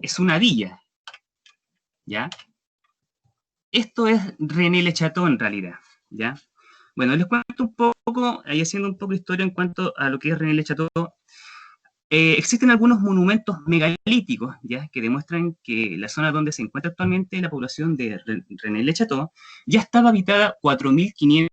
es una villa, ¿ya? Esto es René Le Chateau en realidad, ¿ya? Bueno, les cuento un poco, ahí haciendo un poco de historia en cuanto a lo que es René Le Chateau. Existen algunos monumentos megalíticos, ¿ya? Que demuestran que la zona donde se encuentra actualmente la población de René Le Chateau ya estaba habitada 4.500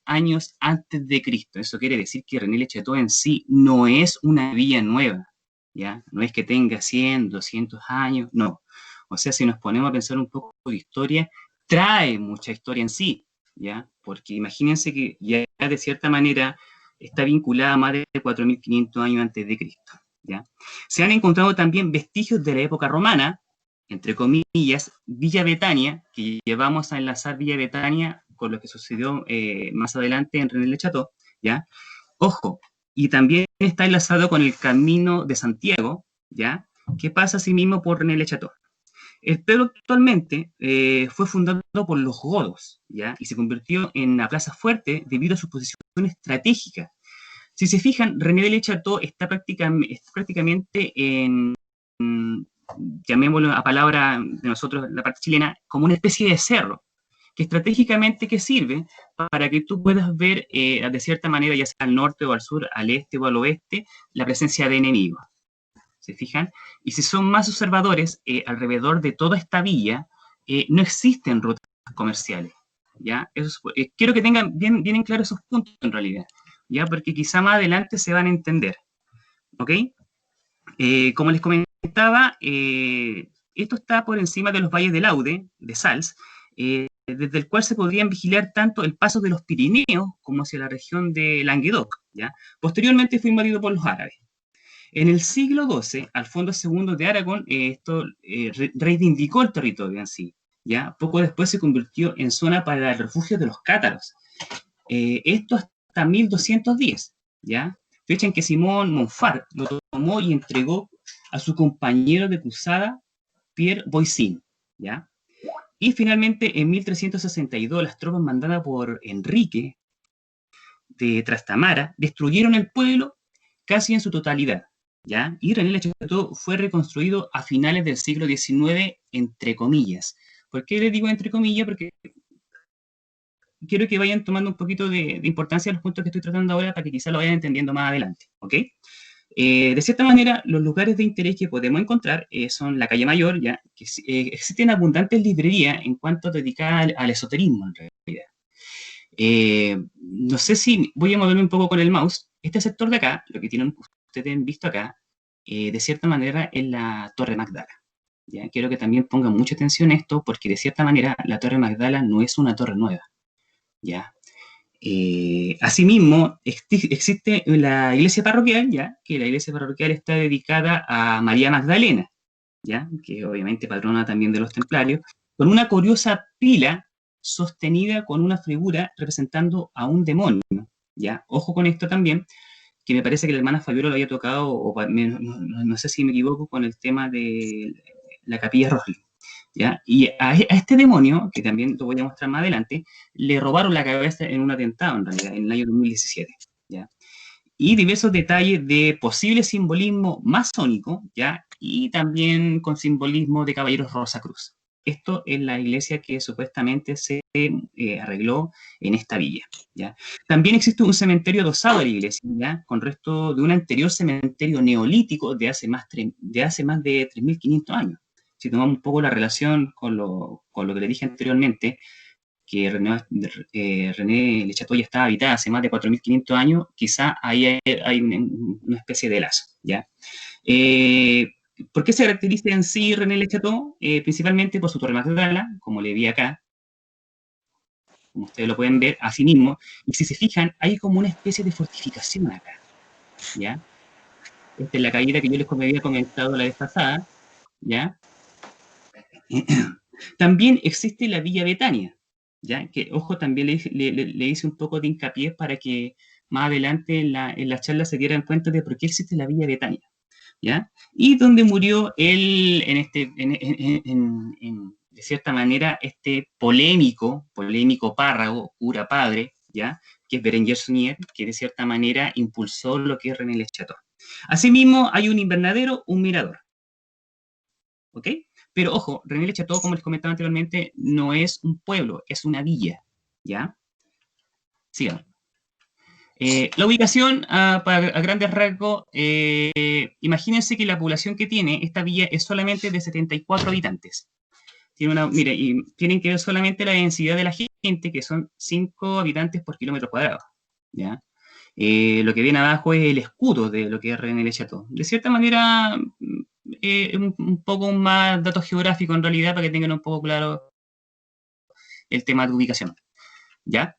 años antes de Cristo. Eso quiere decir que René Le Chateau en sí no es una villa nueva, ¿ya? No es que tenga 100, 200 años, no. O sea, si nos ponemos a pensar un poco de historia, trae mucha historia en sí, ¿ya? Porque imagínense que ya de cierta manera está vinculada a más de 4.500 años antes de Cristo, ¿ya? Se han encontrado también vestigios de la época romana, entre comillas, Villa Betania, que llevamos a enlazar Villa Betania con lo que sucedió más adelante en René Le Chateau, ¿ya? Ojo, y también está enlazado con el Camino de Santiago, ¿ya? Que pasa asimismo por René Le Chateau. El pueblo actualmente fue fundado por los godos, ¿ya? Y se convirtió en una plaza fuerte debido a su posición estratégica. Si se fijan, René de Le Chateau está prácticamente en, llamémoslo a palabra de nosotros, la parte chilena, como una especie de cerro, que estratégicamente que sirve para que tú puedas ver de cierta manera, ya sea al norte o al sur, al este o al oeste, la presencia de enemigos. ¿Se fijan? Y si son más observadores, alrededor de toda esta villa no existen rutas comerciales, ¿ya? Quiero que tengan bien en claro esos puntos en realidad, ¿ya? Porque quizá más adelante se van a entender, ¿ok? Como les comentaba, esto está por encima de los valles del Aude, de Sals, desde el cual se podrían vigilar tanto el paso de los Pirineos como hacia la región de Languedoc, ¿ya? Posteriormente fue invadido por los árabes. En el siglo XII, Alfonso II de Aragón, reivindicó el territorio en sí, ¿ya? Poco después se convirtió en zona para el refugio de los cátaros. Esto hasta 1210, ¿ya? Fecha en que Simón Montfort lo tomó y entregó a su compañero de cruzada, Pierre Boisin, ¿ya? Y finalmente, en 1362, las tropas mandadas por Enrique de Trastamara destruyeron el pueblo casi en su totalidad, ¿ya? Y René Le Chateau fue reconstruido a finales del siglo XIX, entre comillas. ¿Por qué le digo entre comillas? Porque quiero que vayan tomando un poquito de importancia los puntos que estoy tratando ahora para que quizá lo vayan entendiendo más adelante, ¿ok? De cierta manera, los lugares de interés que podemos encontrar son la calle Mayor, ya que existen abundantes librerías en cuanto dedicadas al esoterismo, en realidad. No sé si voy a moverme un poco con el mouse. Este sector de acá, lo que tienen ustedes han visto acá, de cierta manera es la Torre Magdala. ¿Ya? Quiero que también pongan mucha atención a esto, porque de cierta manera la Torre Magdala no es una torre nueva. ¿Ya? Asimismo, existe la iglesia parroquial, ¿ya? Que la iglesia parroquial está dedicada a María Magdalena, ¿ya? Que obviamente patrona también de los templarios, con una curiosa pila sostenida con una figura representando a un demonio, ¿ya? Ojo con esto también, que me parece que la hermana Fabiola lo había tocado, no sé si me equivoco, con el tema de la capilla Rosli, ¿ya? Y a este demonio, que también lo voy a mostrar más adelante, le robaron la cabeza en un atentado, en realidad, en el año 2017, ¿ya? Y diversos detalles de posible simbolismo masónico, ¿ya? Y también con simbolismo de caballeros Rosacruz. Esto es la iglesia que supuestamente se arregló en esta villa, ¿ya? También existe un cementerio adosado a la iglesia, ¿ya? Con resto de un anterior cementerio neolítico de hace más de 3.500 años. Si tomamos un poco la relación con lo que le dije anteriormente, que René Le Chateau ya estaba habitada hace más de 4.500 años, quizá ahí hay una especie de lazo, ¿ya? ¿Por qué se caracteriza en sí René Le Chateau? Principalmente por su torre magdala, como le vi acá, como ustedes lo pueden ver, así mismo, y si se fijan, hay como una especie de fortificación acá, ¿ya? Esta es la caída que yo les había comentado la vez pasada, ¿ya? También existe la Villa Betania, ¿ya? Que, ojo, también le hice un poco de hincapié para que más adelante en la charla se dieran cuenta de por qué existe la Villa Betania, ¿ya? Y donde murió él, de cierta manera, este polémico párrago, cura padre, ¿ya? Que es Berenguer Sunier, que de cierta manera impulsó lo que es René Le Chateau. Asimismo, hay un invernadero, un mirador. ¿ok? Pero ojo, René Le Chateau, como les comentaba anteriormente, no es un pueblo, es una villa, ¿ya? Sigan. La ubicación, a grandes rasgos, imagínense que la población que tiene esta villa es solamente de 74 habitantes. Mire, y tienen que ver solamente la densidad de la gente, que son 5 habitantes por kilómetro cuadrado, ¿ya? Lo que viene abajo es el escudo de lo que es René Le Chateau. De cierta manera, un poco más datos geográficos en realidad, para que tengan un poco claro el tema de ubicación, ¿ya?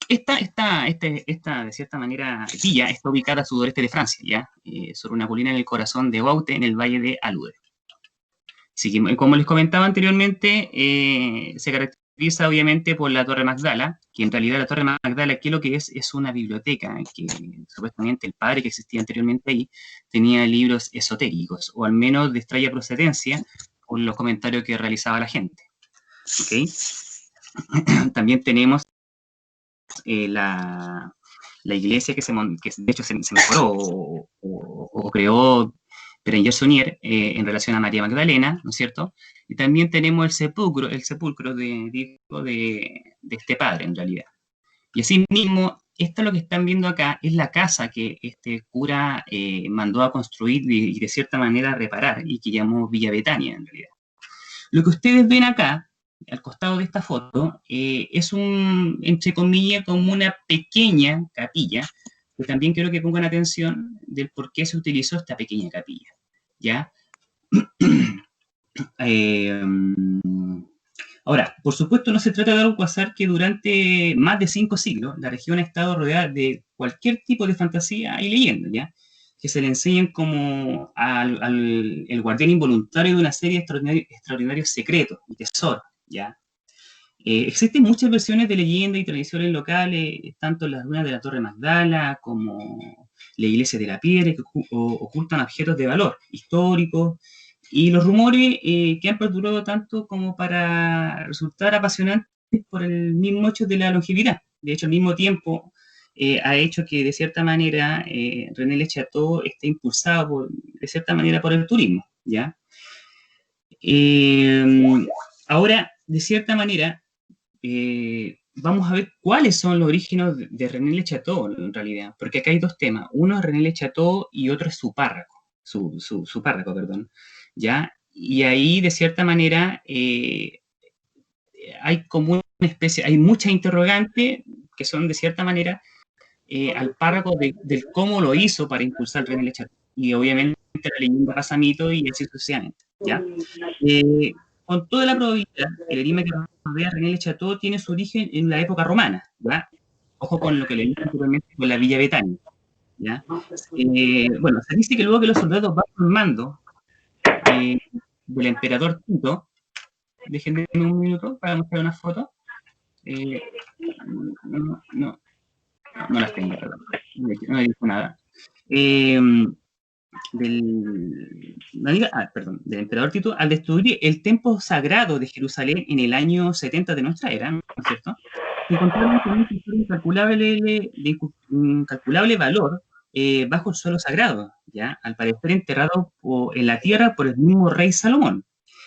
Esta, de cierta manera, villa está ubicada al sudoreste de Francia, ¿ya? Sobre una colina en el corazón de Baute, en el valle de Alude. Así que, como les comentaba anteriormente, se caracteriza obviamente por la Torre Magdala, que en realidad la Torre Magdala, ¿qué es lo que es? Es una biblioteca, que supuestamente el padre que existía anteriormente ahí tenía libros esotéricos, o al menos de extraña procedencia, por los comentarios que realizaba la gente. ¿Ok? También tenemos la iglesia que de hecho se mejoró o creó Berenguer Saunier en relación a María Magdalena, ¿no es cierto? Y también tenemos el sepulcro de este padre, en realidad. Y así mismo, esto lo que están viendo acá es la casa que este cura mandó a construir y de cierta manera reparar, y que llamó Villa Betania, en realidad. Lo que ustedes ven acá, al costado de esta foto, es entre comillas, como una pequeña capilla, que también quiero que pongan atención del por qué se utilizó esta pequeña capilla, ¿ya? Ahora, por supuesto, no se trata de algo azar que durante más de 5 siglos la región ha estado rodeada de cualquier tipo de fantasía y leyenda, ¿ya? Que se le enseñan como el guardián involuntario de una serie de extraordinarios secretos y tesoros, ¿ya? Existen muchas versiones de leyendas y tradiciones locales, tanto las ruinas de la Torre Magdala como la iglesia de la piedra, que ocultan objetos de valor históricos, y los rumores que han perdurado tanto como para resultar apasionantes por el mismo hecho de la longevidad. De hecho, al mismo tiempo, ha hecho que, de cierta manera, René Le Chateau esté impulsado, de cierta manera, por el turismo, ¿ya? Ahora, de cierta manera, vamos a ver cuáles son los orígenes de René Le Chateau, en realidad, porque acá hay dos temas. Uno es René Le Chateau y otro es su párroco, su párroco, perdón, ¿ya? Y ahí, de cierta manera, hay como una especie, hay muchas interrogantes que son, de cierta manera, al párroco del cómo lo hizo para impulsar René Le Chateau. Y obviamente la leyenda pasa mito y así sucesivamente, ¿ya? Con toda la probabilidad, el enigma que rodea a René Le Chateau tiene su origen en la época romana, ¿ya? Ojo con lo que le dije anteriormente con la Villa Betania, ¿ya? Bueno, se dice que luego que los soldados van formando del emperador Tito, déjenme un minuto para mostrar una foto. No las tengo, perdón. No dijo nada. Del emperador Tito, al destruir el templo sagrado de Jerusalén en el año 70 de nuestra era, ¿no es cierto? Encontraron con un tesoro incalculable valor bajo el suelo sagrado, ¿ya? Al parecer enterrado en la tierra por el mismo rey Salomón,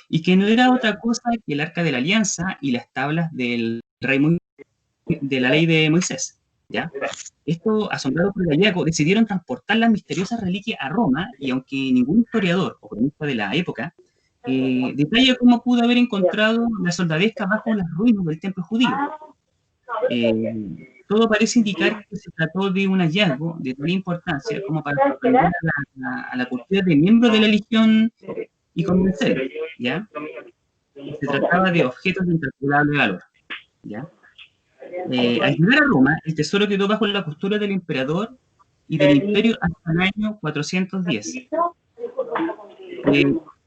y que no era otra cosa que el arca de la alianza y las tablas del rey de la ley de Moisés, ¿ya? Esto, asombrados por el hallazgo, decidieron transportar las misteriosas reliquias a Roma, y aunque ningún historiador o cronista de la época detalla cómo pudo haber encontrado la soldadesca bajo las ruinas del templo judío, todo parece indicar que se trató de un hallazgo de tal importancia como para sorprender a la cultura de miembros de la legión y convencer, ¿ya? Se trataba de objetos de incalculable valor, ¿ya? Al llegar a Roma, el tesoro quedó bajo la costura del emperador y del imperio hasta el año 410.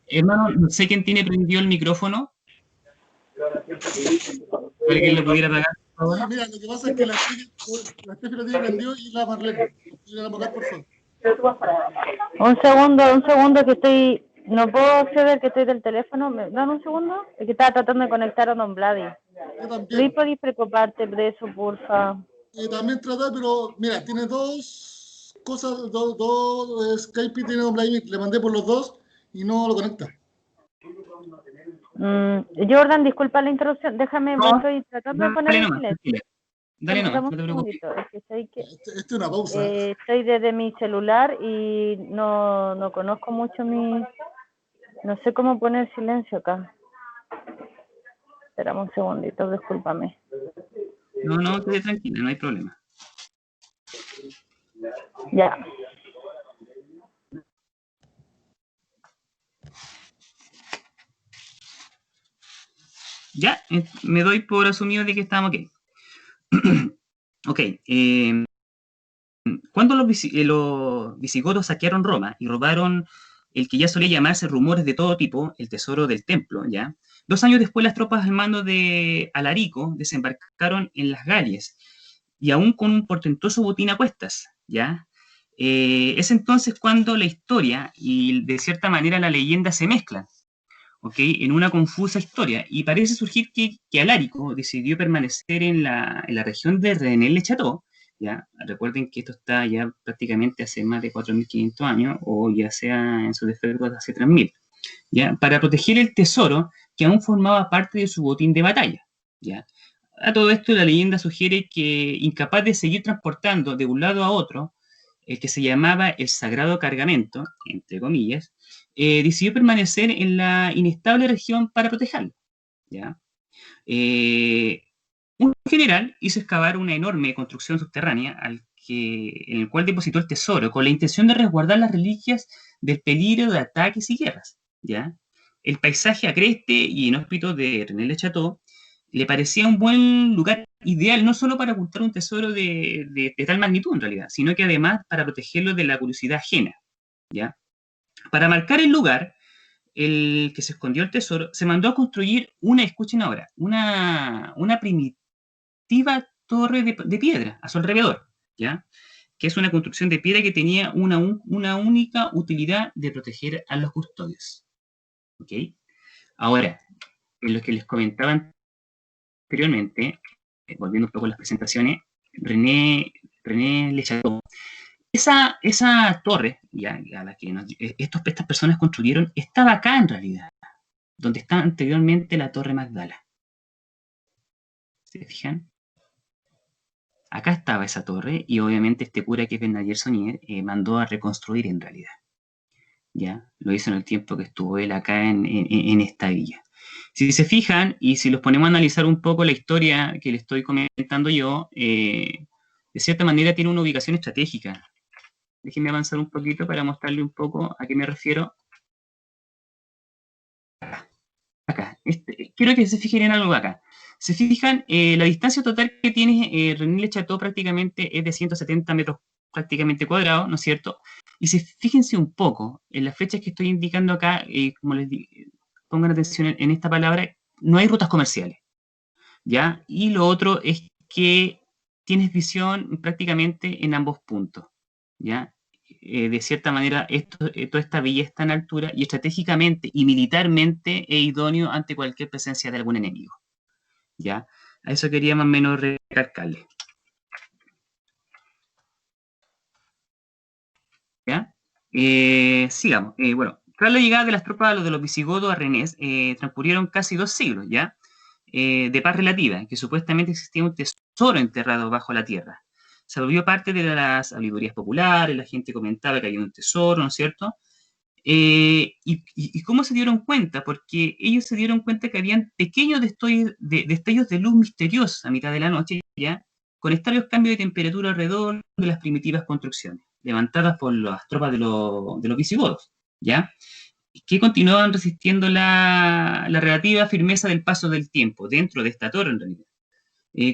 Hermano, no sé quién tiene prendido el micrófono. ¿Alguien lo pudiera apagar, por favor? Sí, mira, lo que pasa es que la Steffi lo tiene prendido y la Marlene. ¿Pudiera apagar, por favor? Un segundo que estoy... No puedo acceder, que estoy del teléfono. ¿Me dan un segundo? Es que estaba tratando de conectar a Don Vladi. Yo también. ¿Podéis preocuparte de eso, porfa? También tratar, pero mira, tiene dos cosas, dos Skype tiene Don Vladimir, le mandé por los dos y no lo conecta. Jordan, disculpa la interrupción. Déjame, me No, estoy tratando de poner dale en nomás, silencio. tranquila. Dale nomás, Dame no un te preocupes. segundito. Es que sé que Esto es una pausa. estoy desde mi celular y no conozco mucho mi... No sé cómo poner silencio acá. Espérame un segundito, discúlpame. No, quede tranquila, no hay problema. Ya. Ya, me doy por asumido de que estamos ok. Ok, cuando los visigodos saquearon Roma y robaron el que ya solía llamarse rumores de todo tipo, el tesoro del templo, ¿ya? 2 años después las tropas al mando de Alarico desembarcaron en las Galias, y aún con un portentoso botín a cuestas, ¿ya? Es entonces cuando la historia y de cierta manera la leyenda se mezclan, ¿ok? En una confusa historia, y parece surgir que Alarico decidió permanecer en la región de René-le-Château, ¿ya? Recuerden que esto está ya prácticamente hace más de 4.500 años, o ya sea en su defecto hace 3.000, ¿ya? Para proteger el tesoro que aún formaba parte de su botín de batalla, ¿ya? A todo esto, la leyenda sugiere que, incapaz de seguir transportando de un lado a otro el que se llamaba el Sagrado Cargamento, entre comillas, decidió permanecer en la inestable región para protegerlo, ¿ya? Un general hizo excavar una enorme construcción subterránea en el cual depositó el tesoro con la intención de resguardar las reliquias del peligro de ataques y guerras, ¿ya? El paisaje agreste y inhóspito de René-le-Château le parecía un buen lugar ideal no solo para ocultar un tesoro de tal magnitud en realidad, sino que además para protegerlo de la curiosidad ajena, ¿ya? Para marcar el lugar, el que se escondió el tesoro, se mandó a construir escuchen ahora, una primitiva torre de piedra a su alrededor, ¿ya? Que es una construcción de piedra que tenía una única utilidad de proteger a los custodios, ¿ok? Ahora, en lo que les comentaba anteriormente, volviendo un poco a las presentaciones, René Le Chateau, esa torre a la que estas personas construyeron estaba acá en realidad, donde estaba anteriormente la Torre Magdala. ¿Se fijan? Acá estaba esa torre y obviamente este cura que es Bernardier Saunier mandó a reconstruir en realidad. ¿Ya? Lo hizo en el tiempo que estuvo él acá en esta villa. Si se fijan y si los ponemos a analizar un poco la historia que les estoy comentando yo, de cierta manera tiene una ubicación estratégica. Déjenme avanzar un poquito para mostrarle un poco a qué me refiero. Acá. Quiero que se fijen en algo acá. Se fijan, la distancia total que tiene René-le-Château prácticamente es de 170 metros prácticamente cuadrados, ¿no es cierto? Y fíjense un poco en las flechas que estoy indicando acá, como les digo, pongan atención en esta palabra, no hay rutas comerciales, ¿ya? Y lo otro es que tienes visión prácticamente en ambos puntos, ¿ya? De cierta manera, toda esta villa está en altura y estratégicamente y militarmente es idóneo ante cualquier presencia de algún enemigo, ¿ya? A eso quería más o menos recalcarle, ¿ya? Sigamos. Bueno, tras la llegada de las tropas de los visigodos a Rennes, transcurrieron casi 2 siglos, ¿ya? De paz relativa, que supuestamente existía un tesoro enterrado bajo la tierra. Se volvió parte de las sabidurías populares, la gente comentaba que había un tesoro, ¿no es cierto? ¿Y cómo se dieron cuenta? Porque ellos se dieron cuenta que habían pequeños destellos de luz misteriosos a mitad de la noche, ¿ya? Con extraños cambios de temperatura alrededor de las primitivas construcciones, levantadas por las tropas de los visigodos, ¿ya? Que continuaban resistiendo la relativa firmeza del paso del tiempo dentro de esta torre, en realidad.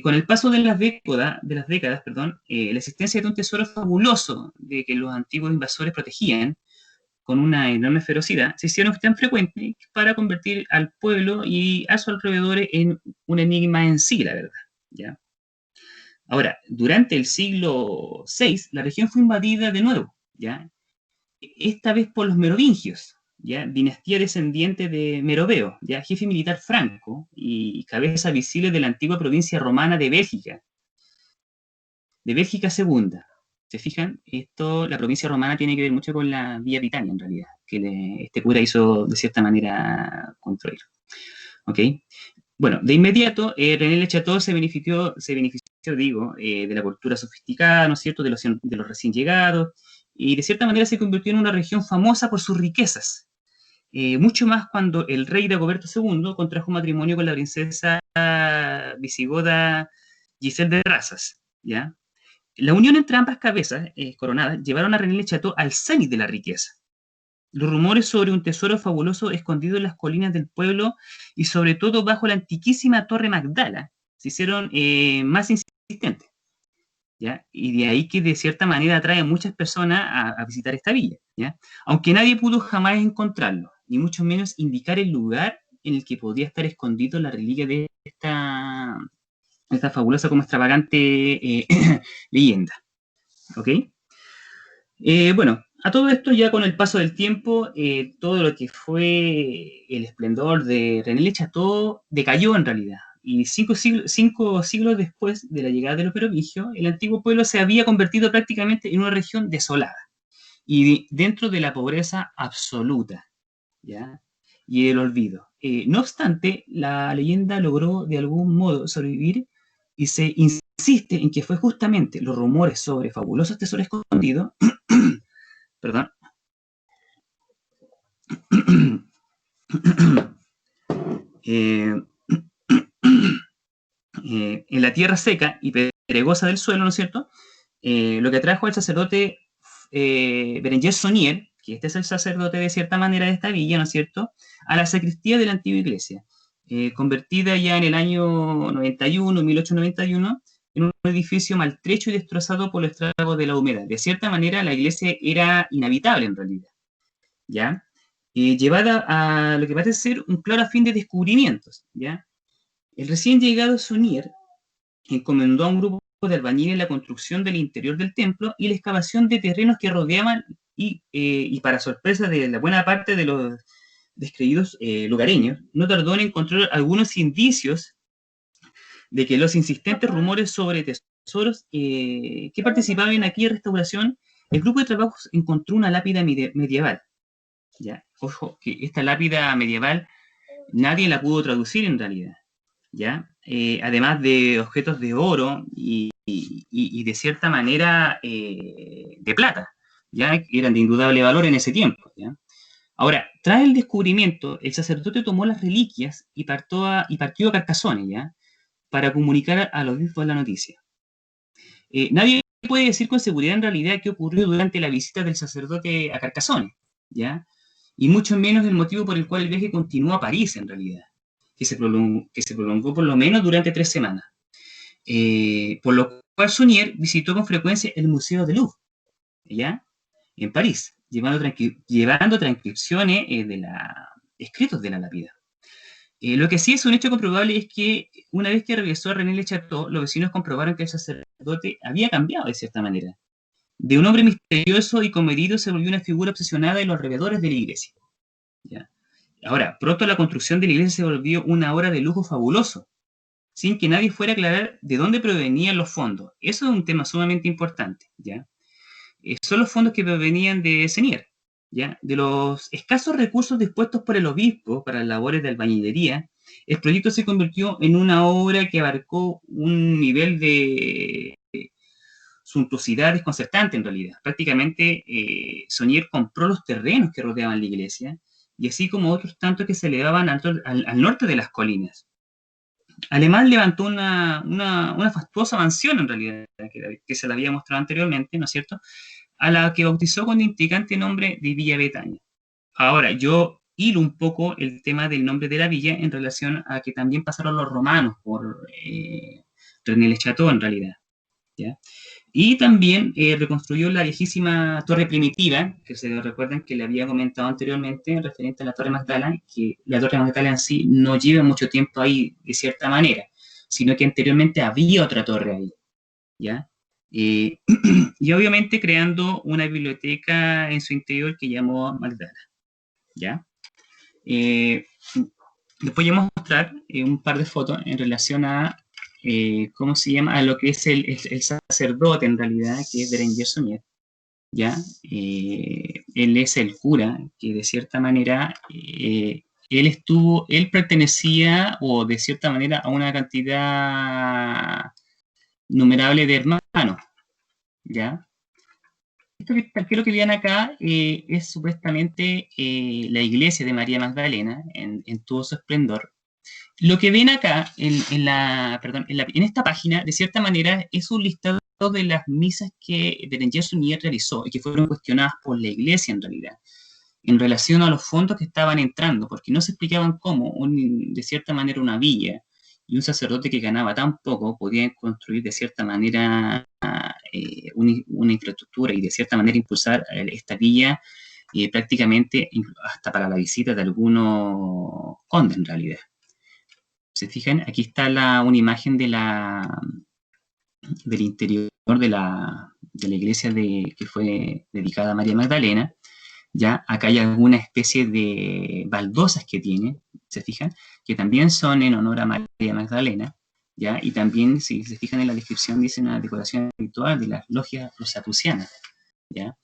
Con el paso de las décadas, la existencia de un tesoro fabuloso de que los antiguos invasores protegían con una enorme ferocidad, se hicieron tan frecuentes para convertir al pueblo y a sus alrededores en un enigma en sí, la verdad, ¿ya? Ahora, durante el siglo VI, la región fue invadida de nuevo, ¿ya? Esta vez por los merovingios, ¿ya? Dinastía descendiente de Meroveo, ¿ya? Jefe militar franco y cabeza visible de la antigua provincia romana de Bélgica Segunda, ¿Se fijan? La provincia romana tiene que ver mucho con la Vía Britannia, en realidad, que este cura hizo de cierta manera construir. ¿Ok? Bueno, de inmediato, René Le Chateau se benefició, digo, de la cultura sofisticada, ¿no es cierto?, de los recién llegados, y de cierta manera se convirtió en una región famosa por sus riquezas. Mucho más cuando el rey Dagoberto II contrajo matrimonio con la princesa visigoda Giselle de Razas, ¿ya? La unión entre ambas cabezas coronadas llevaron a René Le Chateau al cenit de la riqueza. Los rumores sobre un tesoro fabuloso escondido en las colinas del pueblo y sobre todo bajo la antiquísima Torre Magdala se hicieron más insistentes, ¿ya? Y de ahí que de cierta manera atrae a muchas personas a visitar esta villa, ¿ya? Aunque nadie pudo jamás encontrarlo, ni mucho menos indicar el lugar en el que podría estar escondido la reliquia de esta fabulosa como extravagante leyenda, ¿ok? Bueno, a todo esto ya con el paso del tiempo, todo lo que fue el esplendor de René Le Chateau decayó en realidad. Y 5 siglos después de la llegada de los merovingios, el antiguo pueblo se había convertido prácticamente en una región desolada y dentro de la pobreza absoluta, ¿ya? Y el olvido. No obstante, la leyenda logró de algún modo sobrevivir y se insiste en que fue justamente los rumores sobre fabulosos tesoros escondidos perdón, eh, en la tierra seca y pedregosa del suelo, ¿no es cierto? Lo que atrajo al sacerdote Berenguer Saunier, que este es el sacerdote de cierta manera de esta villa, ¿no es cierto?, a la sacristía de la antigua iglesia, convertida ya en el año 1891, en un edificio maltrecho y destrozado por los estragos de la humedad. De cierta manera, la iglesia era inhabitable en realidad, ¿ya? Llevada a lo que parece ser un claro fin de descubrimientos, ¿ya? El recién llegado Saunier encomendó a un grupo de albañiles la construcción del interior del templo y la excavación de terrenos que rodeaban y para sorpresa de la buena parte de los descreídos lugareños, no tardó en encontrar algunos indicios de que los insistentes rumores sobre tesoros que participaban en aquella restauración, el grupo de trabajos encontró una lápida medieval. ¿Ya? Ojo, que esta lápida medieval nadie la pudo traducir en realidad, ¿ya? Además de objetos de oro y de cierta manera de plata, ¿ya? Que eran de indudable valor en ese tiempo, ¿ya? Ahora, tras el descubrimiento, el sacerdote tomó las reliquias y partió a Carcassonne, ¿ya? Para comunicar a los obispos la noticia. Nadie puede decir con seguridad en realidad qué ocurrió durante la visita del sacerdote a Carcassonne, ¿ya? Y mucho menos el motivo por el cual el viaje continuó a París, en realidad, que se prolongó por lo menos durante 3 semanas. Por lo cual Saunier visitó con frecuencia el Museo del Louvre, ¿ya? En París, llevando transcripciones escritos de la lápida. Lo que sí es un hecho comprobable es que una vez que regresó a René Le Chateau, los vecinos comprobaron que el sacerdote había cambiado de cierta manera. De un hombre misterioso y comedido se volvió una figura obsesionada en los alrededores de la iglesia, ¿ya? Ahora, pronto la construcción de la iglesia se volvió una obra de lujo fabuloso, sin que nadie fuera a aclarar de dónde provenían los fondos. Eso es un tema sumamente importante, ¿ya? Son los fondos que provenían de Senier, ¿ya? De los escasos recursos dispuestos por el obispo para las labores de albañilería, el proyecto se convirtió en una obra que abarcó un nivel de suntuosidad desconcertante en realidad. Prácticamente Saunier compró los terrenos que rodeaban la iglesia y así como otros tantos que se elevaban al norte de las colinas. Además levantó una fastuosa mansión en realidad, que se la había mostrado anteriormente, ¿no es cierto?, a la que bautizó con el intrigante nombre de Villa Betania. Ahora, yo hilo un poco el tema del nombre de la villa en relación a que también pasaron los romanos por René Le Chateau en realidad, ¿ya? Y también reconstruyó la viejísima torre primitiva, que se recuerdan que le había comentado anteriormente, referente a la Torre Magdala, que la Torre Magdala en sí no lleva mucho tiempo ahí de cierta manera, sino que anteriormente había otra torre ahí, ¿ya? Y obviamente creando una biblioteca en su interior que llamó Magdala, ¿ya? Después voy a mostrar un par de fotos en relación a ¿cómo se llama? A lo que es el sacerdote en realidad, que es Berenguer Suñer, ¿ya? Él es el cura, que de cierta manera, él pertenecía, o de cierta manera, a una cantidad numerable de hermanos, ¿ya? Esto que lo que vean acá es supuestamente la iglesia de María Magdalena en todo su esplendor. Lo que ven acá en esta página, de cierta manera, es un listado de las misas que Berenguer Suñer realizó y que fueron cuestionadas por la iglesia en realidad, en relación a los fondos que estaban entrando, porque no se explicaban cómo, de cierta manera, una villa y un sacerdote que ganaba tan poco podían construir de cierta manera una infraestructura y de cierta manera impulsar esta villa prácticamente hasta para la visita de algunos condes en realidad. ¿Se fijan? Aquí está una imagen del interior de la iglesia que fue dedicada a María Magdalena. ¿Ya? Acá hay alguna especie de baldosas que tiene, ¿se fijan? Que también son en honor a María Magdalena, ¿ya? Y también, si se fijan en la descripción, dice una decoración ritual de las logias rosacrucianas, ¿ya?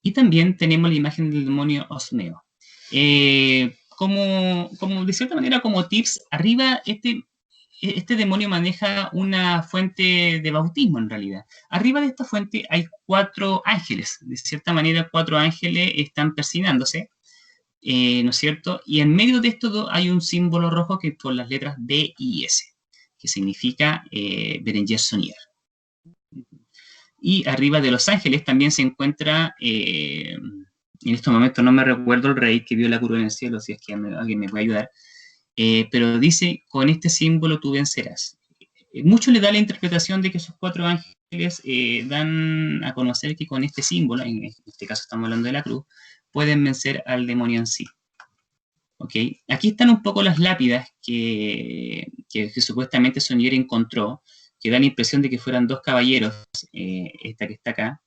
Y también tenemos la imagen del demonio Osmeo. Como de cierta manera, como tips, arriba este demonio maneja una fuente de bautismo en realidad. Arriba de esta fuente hay 4 ángeles. De cierta manera, 4 ángeles están persignándose, ¿no es cierto? Y en medio de estos dos hay un símbolo rojo que con las letras B y S, que significa Berenguer Suñer. Y arriba de los ángeles también se encuentra, en estos momentos no me recuerdo el rey que vio la curva en el cielo, si es que alguien me puede ayudar, pero dice, con este símbolo tú vencerás. Mucho le da la interpretación de que esos 4 ángeles dan a conocer que con este símbolo, en este caso estamos hablando de la cruz, pueden vencer al demonio en sí. ¿Okay? Aquí están un poco las lápidas que supuestamente Suñer encontró, que da la impresión de que fueran 2 caballeros, esta que está acá,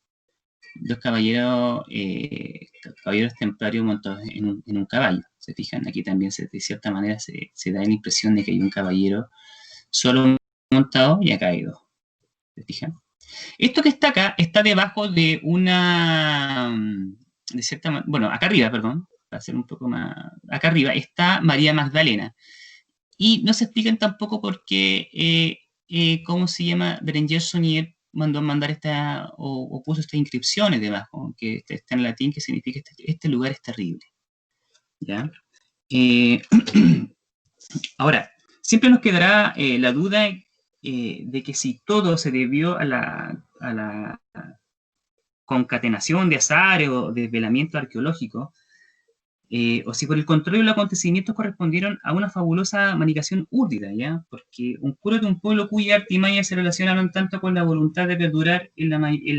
2 caballeros templarios montados en un caballo. ¿Se fijan? Aquí también de cierta manera se da la impresión de que hay un caballero solo montado y acá hay 2. ¿Se fijan? Esto que está acá está debajo de una, de cierta manera, bueno, acá arriba, perdón, para ser un poco más, acá arriba está María Magdalena. Y no se explican tampoco por qué, cómo se llama, Berenguer Suñer mandó mandar o puso estas inscripciones debajo, que está en latín, que significa este lugar es terrible. ¿Ya? Ahora, siempre nos quedará la duda de que si todo se debió a la concatenación de azares o desvelamiento arqueológico, o si por el contrario los acontecimientos correspondieron a una fabulosa manicación úrdida, ¿ya? Porque un cura de un pueblo cuya artimañas se relacionaron tanto con la voluntad de perdurar en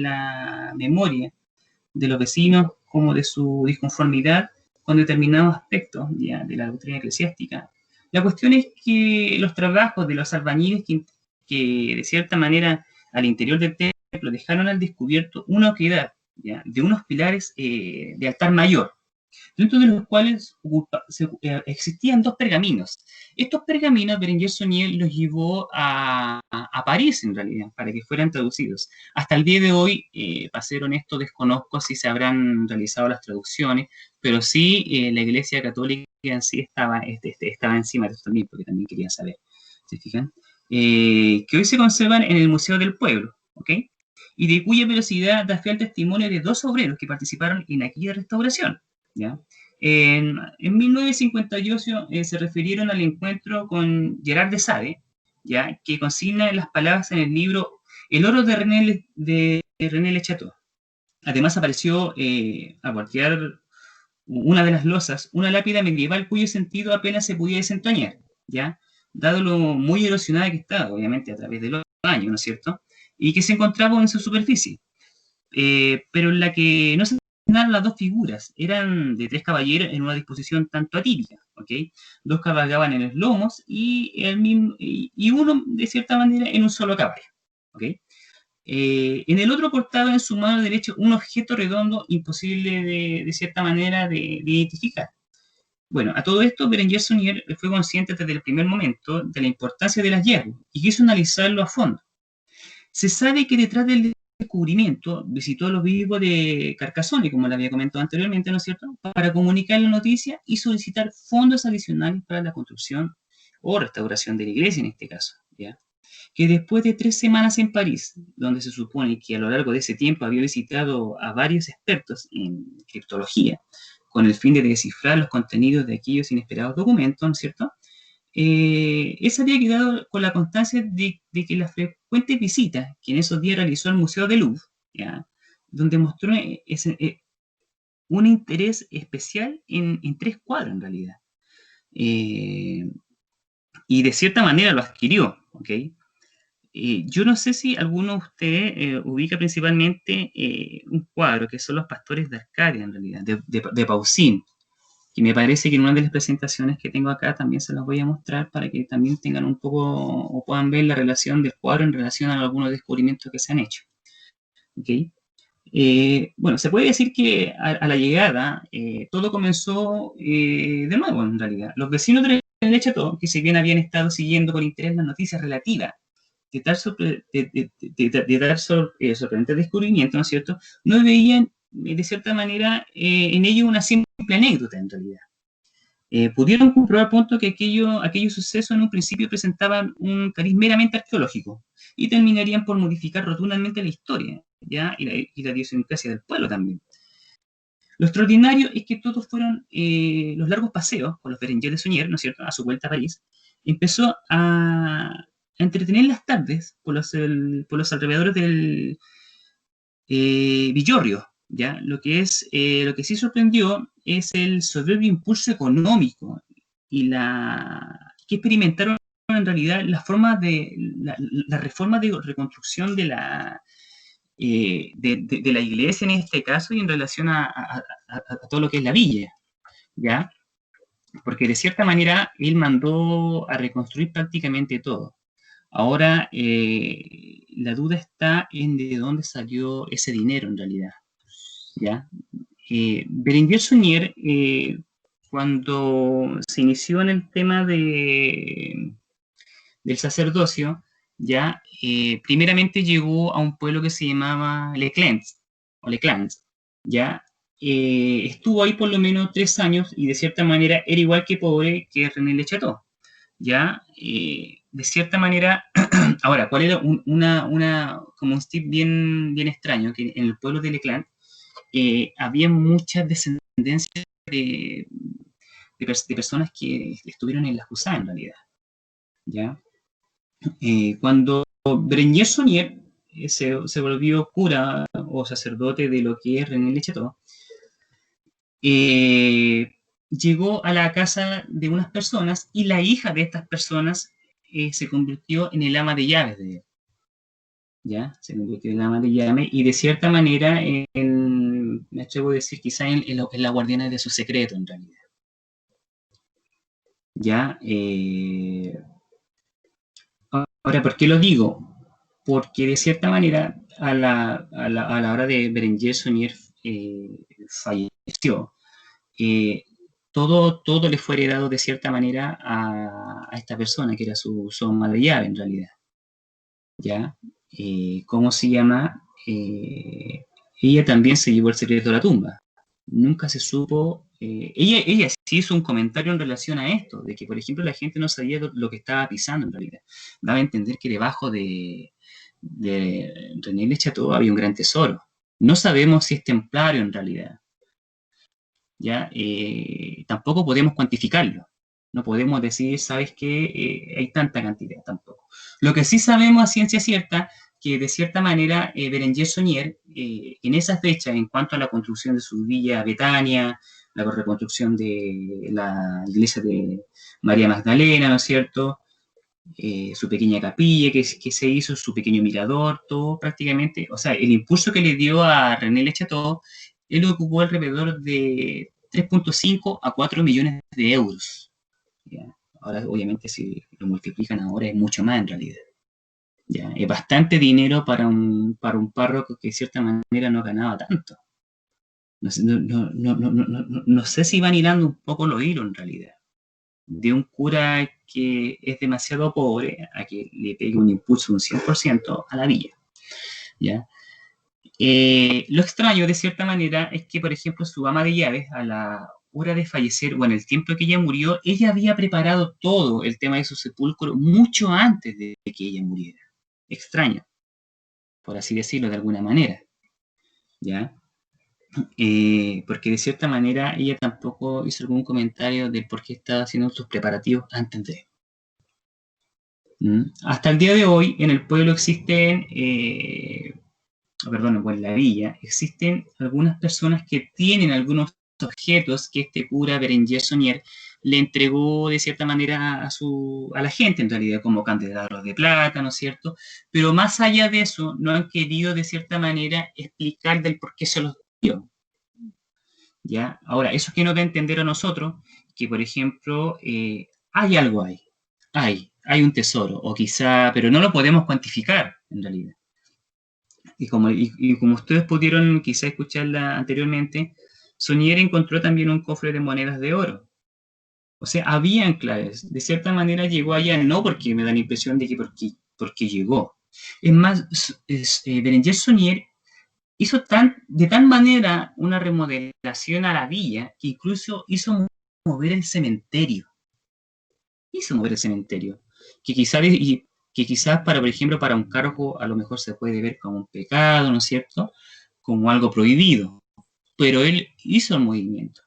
la memoria de los vecinos como de su disconformidad con determinados aspectos, ¿ya? De la doctrina eclesiástica. La cuestión es que los trabajos de los albañiles que de cierta manera al interior del templo dejaron al descubierto una oquedad, ¿ya? De unos pilares de altar mayor, dentro de los cuales existían 2 pergaminos. Estos pergaminos Berenguer Suñer los llevó a París, en realidad, para que fueran traducidos. Hasta el día de hoy, para ser honesto, desconozco si se habrán realizado las traducciones, pero sí la Iglesia Católica en sí estaba encima de esto también, porque también quería saber. ¿Se fijan? Que hoy se conservan en el Museo del Pueblo, ¿ok? Y de cuya velocidad da fiel testimonio de 2 obreros que participaron en aquella restauración. ¿Ya? En 1958 se refirieron al encuentro con Gerard de Sade, ¿ya? Que consigna las palabras en el libro El oro de René Le Chateau. Además apareció a voltear una de las losas, una lápida medieval cuyo sentido apenas se podía desentrañar, ¿ya? Dado lo muy erosionada que estaba, obviamente a través de los años, ¿no es cierto? Y que se encontraba en su superficie, pero en la que no se las 2 figuras, eran de 3 caballeros en una disposición tanto atípica, ¿ok? 2 cabalgaban en los lomos y uno, de cierta manera, en un solo caballo, ¿ok? En el otro portaba en su mano derecha un objeto redondo imposible de cierta manera de identificar. Bueno, a todo esto, Berenguer Saunier fue consciente desde el primer momento de la importancia del hallazgo y quiso analizarlo a fondo. Se sabe que detrás del descubrimiento visitó los vivos de Carcassonne, como le había comentado anteriormente, ¿no es cierto?, para comunicar la noticia y solicitar fondos adicionales para la construcción o restauración de la iglesia en este caso, ¿ya? Que después de 3 semanas en París, donde se supone que a lo largo de ese tiempo había visitado a varios expertos en criptología, con el fin de descifrar los contenidos de aquellos inesperados documentos, ¿no es cierto?, él se había quedado con la constancia de que las frecuentes visitas que en esos días realizó al Museo del Louvre, ¿ya?, donde mostró un interés especial en 3 cuadros en realidad. Y de cierta manera lo adquirió, ¿ok? Yo no sé si alguno de ustedes ubica principalmente un cuadro que son los Pastores de Arcadia, en realidad, de Poussin, que me parece que en una de las presentaciones que tengo acá también se las voy a mostrar para que también tengan un poco o puedan ver la relación del cuadro en relación a algunos descubrimientos que se han hecho. ¿Okay? Bueno, se puede decir que a la llegada todo comenzó de nuevo en realidad. Los vecinos de René Chateau, que si bien habían estado siguiendo con interés las noticias relativas de tal sorprendente descubrimiento, ¿no es cierto?, no veían de cierta manera en ello una simple anécdota en realidad. Pudieron comprobar pronto que aquellos sucesos en un principio presentaban un cariz meramente arqueológico y terminarían por modificar rotundamente la historia, ¿ya?, y la idiosincrasia del pueblo también. Lo extraordinario es que todos fueron los largos paseos con los Berenguer de Saunier, ¿no es cierto?, a su vuelta a París, empezó a entretener las tardes por los alrededores del Villorrio, ¿ya? Lo que sí sorprendió es el soberbio impulso económico y que experimentaron en realidad la reforma de reconstrucción de la iglesia en este caso y en relación a todo lo que es la villa, ¿ya? Porque de cierta manera él mandó a reconstruir prácticamente todo. Ahora, la duda está en de dónde salió ese dinero en realidad, ¿ya? Berenguer Saunier, cuando se inició en el tema del sacerdocio, ya, primeramente llegó a un pueblo que se llamaba Les Clans, ya. Estuvo ahí por lo menos 3 años y de cierta manera era igual que pobre que René Le Chateau, ya. De cierta manera, ahora, ¿cuál era como un tip bien extraño? Que en el pueblo de Le Clan había muchas descendencias de personas que estuvieron en la Cruzada en realidad, ¿ya? Cuando Berenguer Saunier se volvió cura o sacerdote de lo que es René Le Chateau, llegó a la casa de unas personas y la hija de estas personas se convirtió en el ama de llaves de él, ¿ya? Se convirtió en el ama de llaves y de cierta manera, me atrevo a decir, quizá en la guardiana de su secreto en realidad, ¿ya? Ahora, ¿por qué lo digo? Porque de cierta manera, a la hora de Berenguer Saunier falleció, todo le fue heredado de cierta manera a esta persona, que era su ama de llave en realidad, ¿ya? ¿Cómo se llama? Ella también se llevó el secreto de la tumba. Nunca se supo. Ella sí hizo un comentario en relación a esto, de que, por ejemplo, la gente no sabía lo que estaba pisando en realidad. Daba a entender que debajo de René Le Chateau había un gran tesoro. No sabemos si es templario en realidad, ¿ya? Tampoco podemos cuantificarlo. No podemos decir, ¿sabes qué? Hay tanta cantidad, tampoco. Lo que sí sabemos a ciencia cierta, que de cierta manera Berenguer Saunier, en esa fecha, en cuanto a la construcción de su villa Betania, la reconstrucción de la iglesia de María Magdalena, ¿no es cierto?, su pequeña capilla que se hizo, su pequeño mirador, todo prácticamente, o sea, el impulso que le dio a René Le Chateau, él ocupó alrededor de 3.5 a 4 millones de euros. ¿Ya? Ahora, obviamente, si lo multiplican ahora es mucho más en realidad. ¿Ya? Es bastante dinero para un párroco que de cierta manera no ganaba tanto. No sé si van hilando un poco los hilos en realidad. De un cura que es demasiado pobre a que le pegue un impulso de un 100% a la villa. ¿Ya? Lo extraño, de cierta manera, es que, por ejemplo, su ama de llaves, a la hora de fallecer, o en el tiempo que ella murió, ella había preparado todo el tema de su sepulcro mucho antes de que ella muriera. Extraño, por así decirlo de alguna manera. ¿Ya? Porque de cierta manera ella tampoco hizo algún comentario de por qué estaba haciendo sus preparativos antes de. Hasta el día de hoy, en el pueblo existen, perdón, en la villa, existen algunas personas que tienen algunos objetos que este cura Berenguer Sonier le entregó de cierta manera a la gente, en realidad, como candelabros de plata, ¿no es cierto? Pero más allá de eso, no han querido de cierta manera explicar del por qué se los dio. ¿Ya? Ahora, eso que nos da a entender a nosotros que, por ejemplo, hay algo ahí, hay un tesoro, o quizá, pero no lo podemos cuantificar en realidad. Y como ustedes pudieron quizá escucharla anteriormente, Sonier encontró también un cofre de monedas de oro. O sea, habían claves. De cierta manera llegó allá, no porque me da la impresión de que porque llegó. Es más, Berenguer Sonier hizo de tal manera una remodelación a la villa que incluso hizo mover el cementerio. Que quizás para, por ejemplo, para un cargo a lo mejor se puede ver como un pecado, ¿no es cierto? Como algo prohibido. Pero él hizo el movimiento.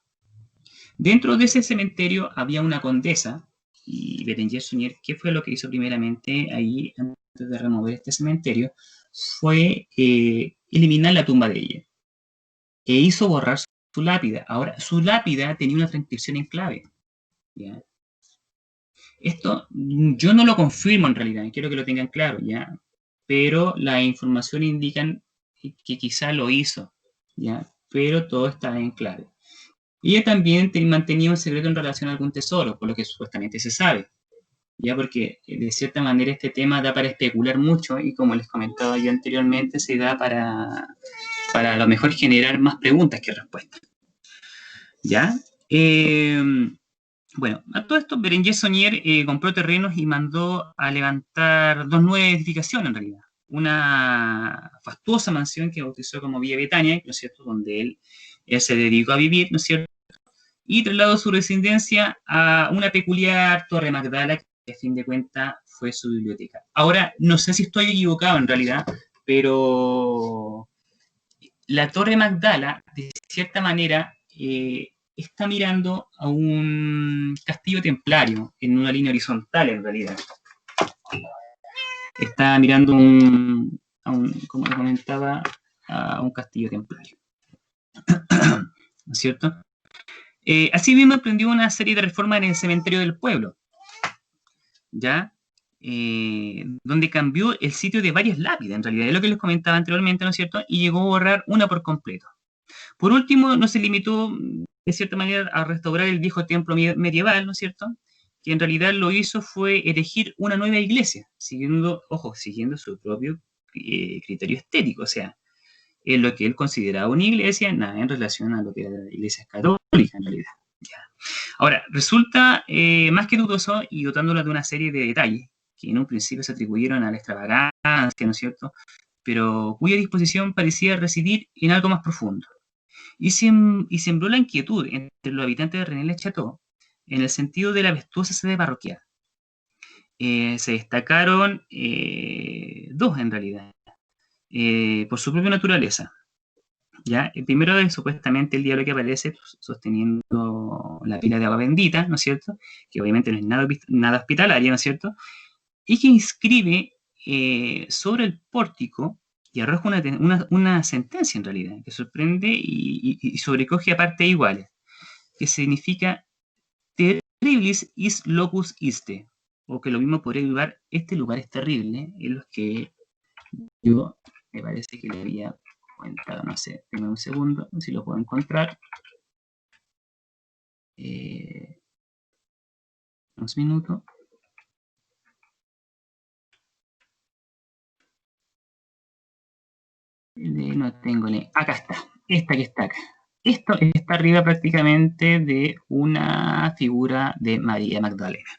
Dentro de ese cementerio había una condesa, y Berenguer Sonier, ¿qué fue lo que hizo primeramente ahí antes de remover este cementerio? Fue eliminar la tumba de ella. E hizo borrar su lápida. Ahora, su lápida tenía una transcripción en clave. ¿Ya? Esto yo no lo confirmo en realidad, quiero que lo tengan claro, ¿ya? Pero la información indican que quizá lo hizo, ¿ya? Pero todo está en clave. Y ella también mantenía un secreto en relación a algún tesoro, por lo que supuestamente se sabe, ¿ya? Porque de cierta manera este tema da para especular mucho y como les comentaba yo anteriormente, se da para a lo mejor generar más preguntas que respuestas, ¿ya? Bueno, a todo esto, Berenguer Sonier compró terrenos y mandó a levantar dos nuevas edificaciones, en realidad. Una fastuosa mansión que bautizó como Villa Betania, ¿no es cierto?, donde él se dedicó a vivir, ¿no es cierto?, y trasladó su residencia a una peculiar Torre Magdala, que a fin de cuentas fue su biblioteca. Ahora, no sé si estoy equivocado en realidad, pero la Torre Magdala, de cierta manera, está mirando a un castillo templario en una línea horizontal, en realidad. Está mirando como le comentaba, a un castillo templario. ¿No es cierto? Asimismo, emprendió una serie de reformas en el cementerio del pueblo, ¿ya? Donde cambió el sitio de varias lápidas, en realidad, es lo que les comentaba anteriormente, ¿no es cierto? Y llegó a borrar una por completo. Por último, no se limitó, de cierta manera, a restaurar el viejo templo medieval, ¿no es cierto? Que en realidad lo hizo fue erigir una nueva iglesia, siguiendo su propio criterio estético, o sea, en lo que él consideraba una iglesia, nada en relación a lo que era la iglesia católica, en realidad. Ya. Ahora, resulta más que dudoso y dotándola de una serie de detalles que en un principio se atribuyeron a la extravagancia, ¿no es cierto?, pero cuya disposición parecía residir en algo más profundo. Y sembró la inquietud entre los habitantes de René-le-Château en el sentido de la vestuosa sede parroquial. Se destacaron dos en realidad, por su propia naturaleza. ¿Ya? El primero es supuestamente el diablo que aparece sosteniendo la pila de agua bendita, ¿no es cierto? Que obviamente no es nada hospitalaria, ¿no es cierto? Y que inscribe sobre el pórtico y arroja una sentencia en realidad, que sorprende y sobrecoge a partes iguales, que significa terribilis is locus iste, o que lo mismo podría ayudar, este lugar es terrible, en los que yo me parece que le había comentado, no sé, denme un segundo, si lo puedo encontrar. Un minuto. No tengo, acá está, esta que está acá. esto está arriba prácticamente de una figura de María Magdalena.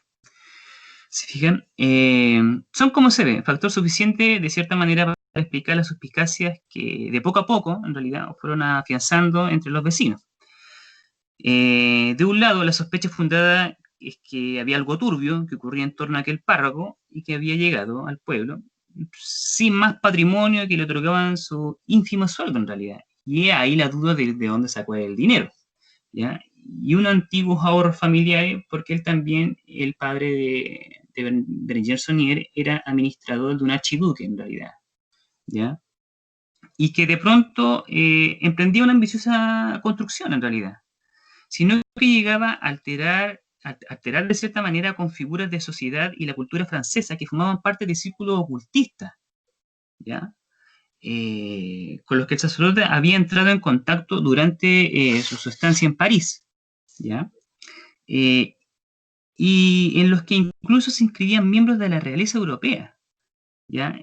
¿Se fijan? Son como se ve, factor suficiente de cierta manera para explicar las suspicacias que de poco a poco, en realidad, fueron afianzando entre los vecinos. De un lado, la sospecha fundada es que había algo turbio que ocurría en torno a aquel párroco y que había llegado al pueblo sin más patrimonio que le otorgaban su ínfimo sueldo en realidad. Y ahí la duda de dónde sacó el dinero, ¿ya? Y unos antiguos ahorros familiares, porque él también, el padre de Berenguer Saunier, era administrador de un archiduque en realidad, ¿ya? Y que de pronto emprendía una ambiciosa construcción en realidad, sino que llegaba a alterar de cierta manera con figuras de sociedad y la cultura francesa que formaban parte de círculos ocultistas, ¿ya? Con los que el sacerdote había entrado en contacto durante su estancia en París, ¿ya? Y en los que incluso se inscribían miembros de la realeza europea, ¿ya?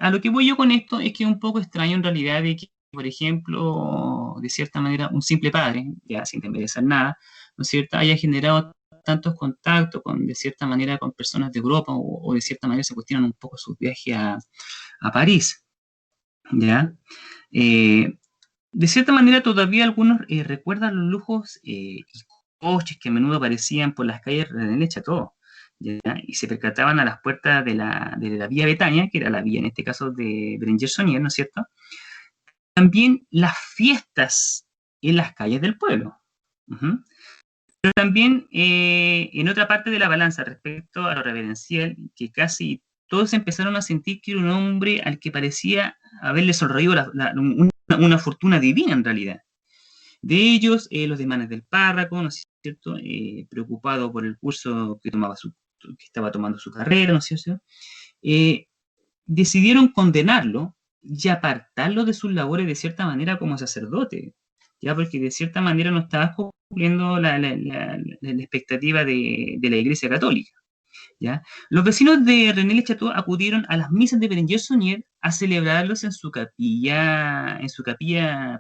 A lo que voy yo con esto es que es un poco extraño en realidad de que, por ejemplo, de cierta manera, un simple padre, ya sin desmerecer nada, ¿no es cierto?, haya generado tantos contactos con, de cierta manera, con personas de Europa o de cierta manera se cuestionan un poco su viaje a París, ¿ya? De cierta manera todavía algunos recuerdan los lujos y coches que a menudo aparecían por las calles de René Chateau, ¿ya? Y se percataban a las puertas de la Vía Betania, que era la vía en este caso de Berenguer Saunier, ¿no es cierto? También las fiestas en las calles del pueblo. Uh-huh. Pero también en otra parte de la balanza respecto a lo reverencial, que casi todos empezaron a sentir que era un hombre al que parecía haberle sonreído una fortuna divina en realidad. De ellos, los desmanes del párroco, ¿no es cierto?, preocupado por el curso que estaba tomando su carrera, ¿no es cierto?, decidieron condenarlo y apartarlo de sus labores de cierta manera como sacerdote, ya porque de cierta manera no estaba cumpliendo la expectativa de la Iglesia Católica, ¿ya? Los vecinos de René Le Chateau acudieron a las misas de Berenguer Saunier a celebrarlos en su capilla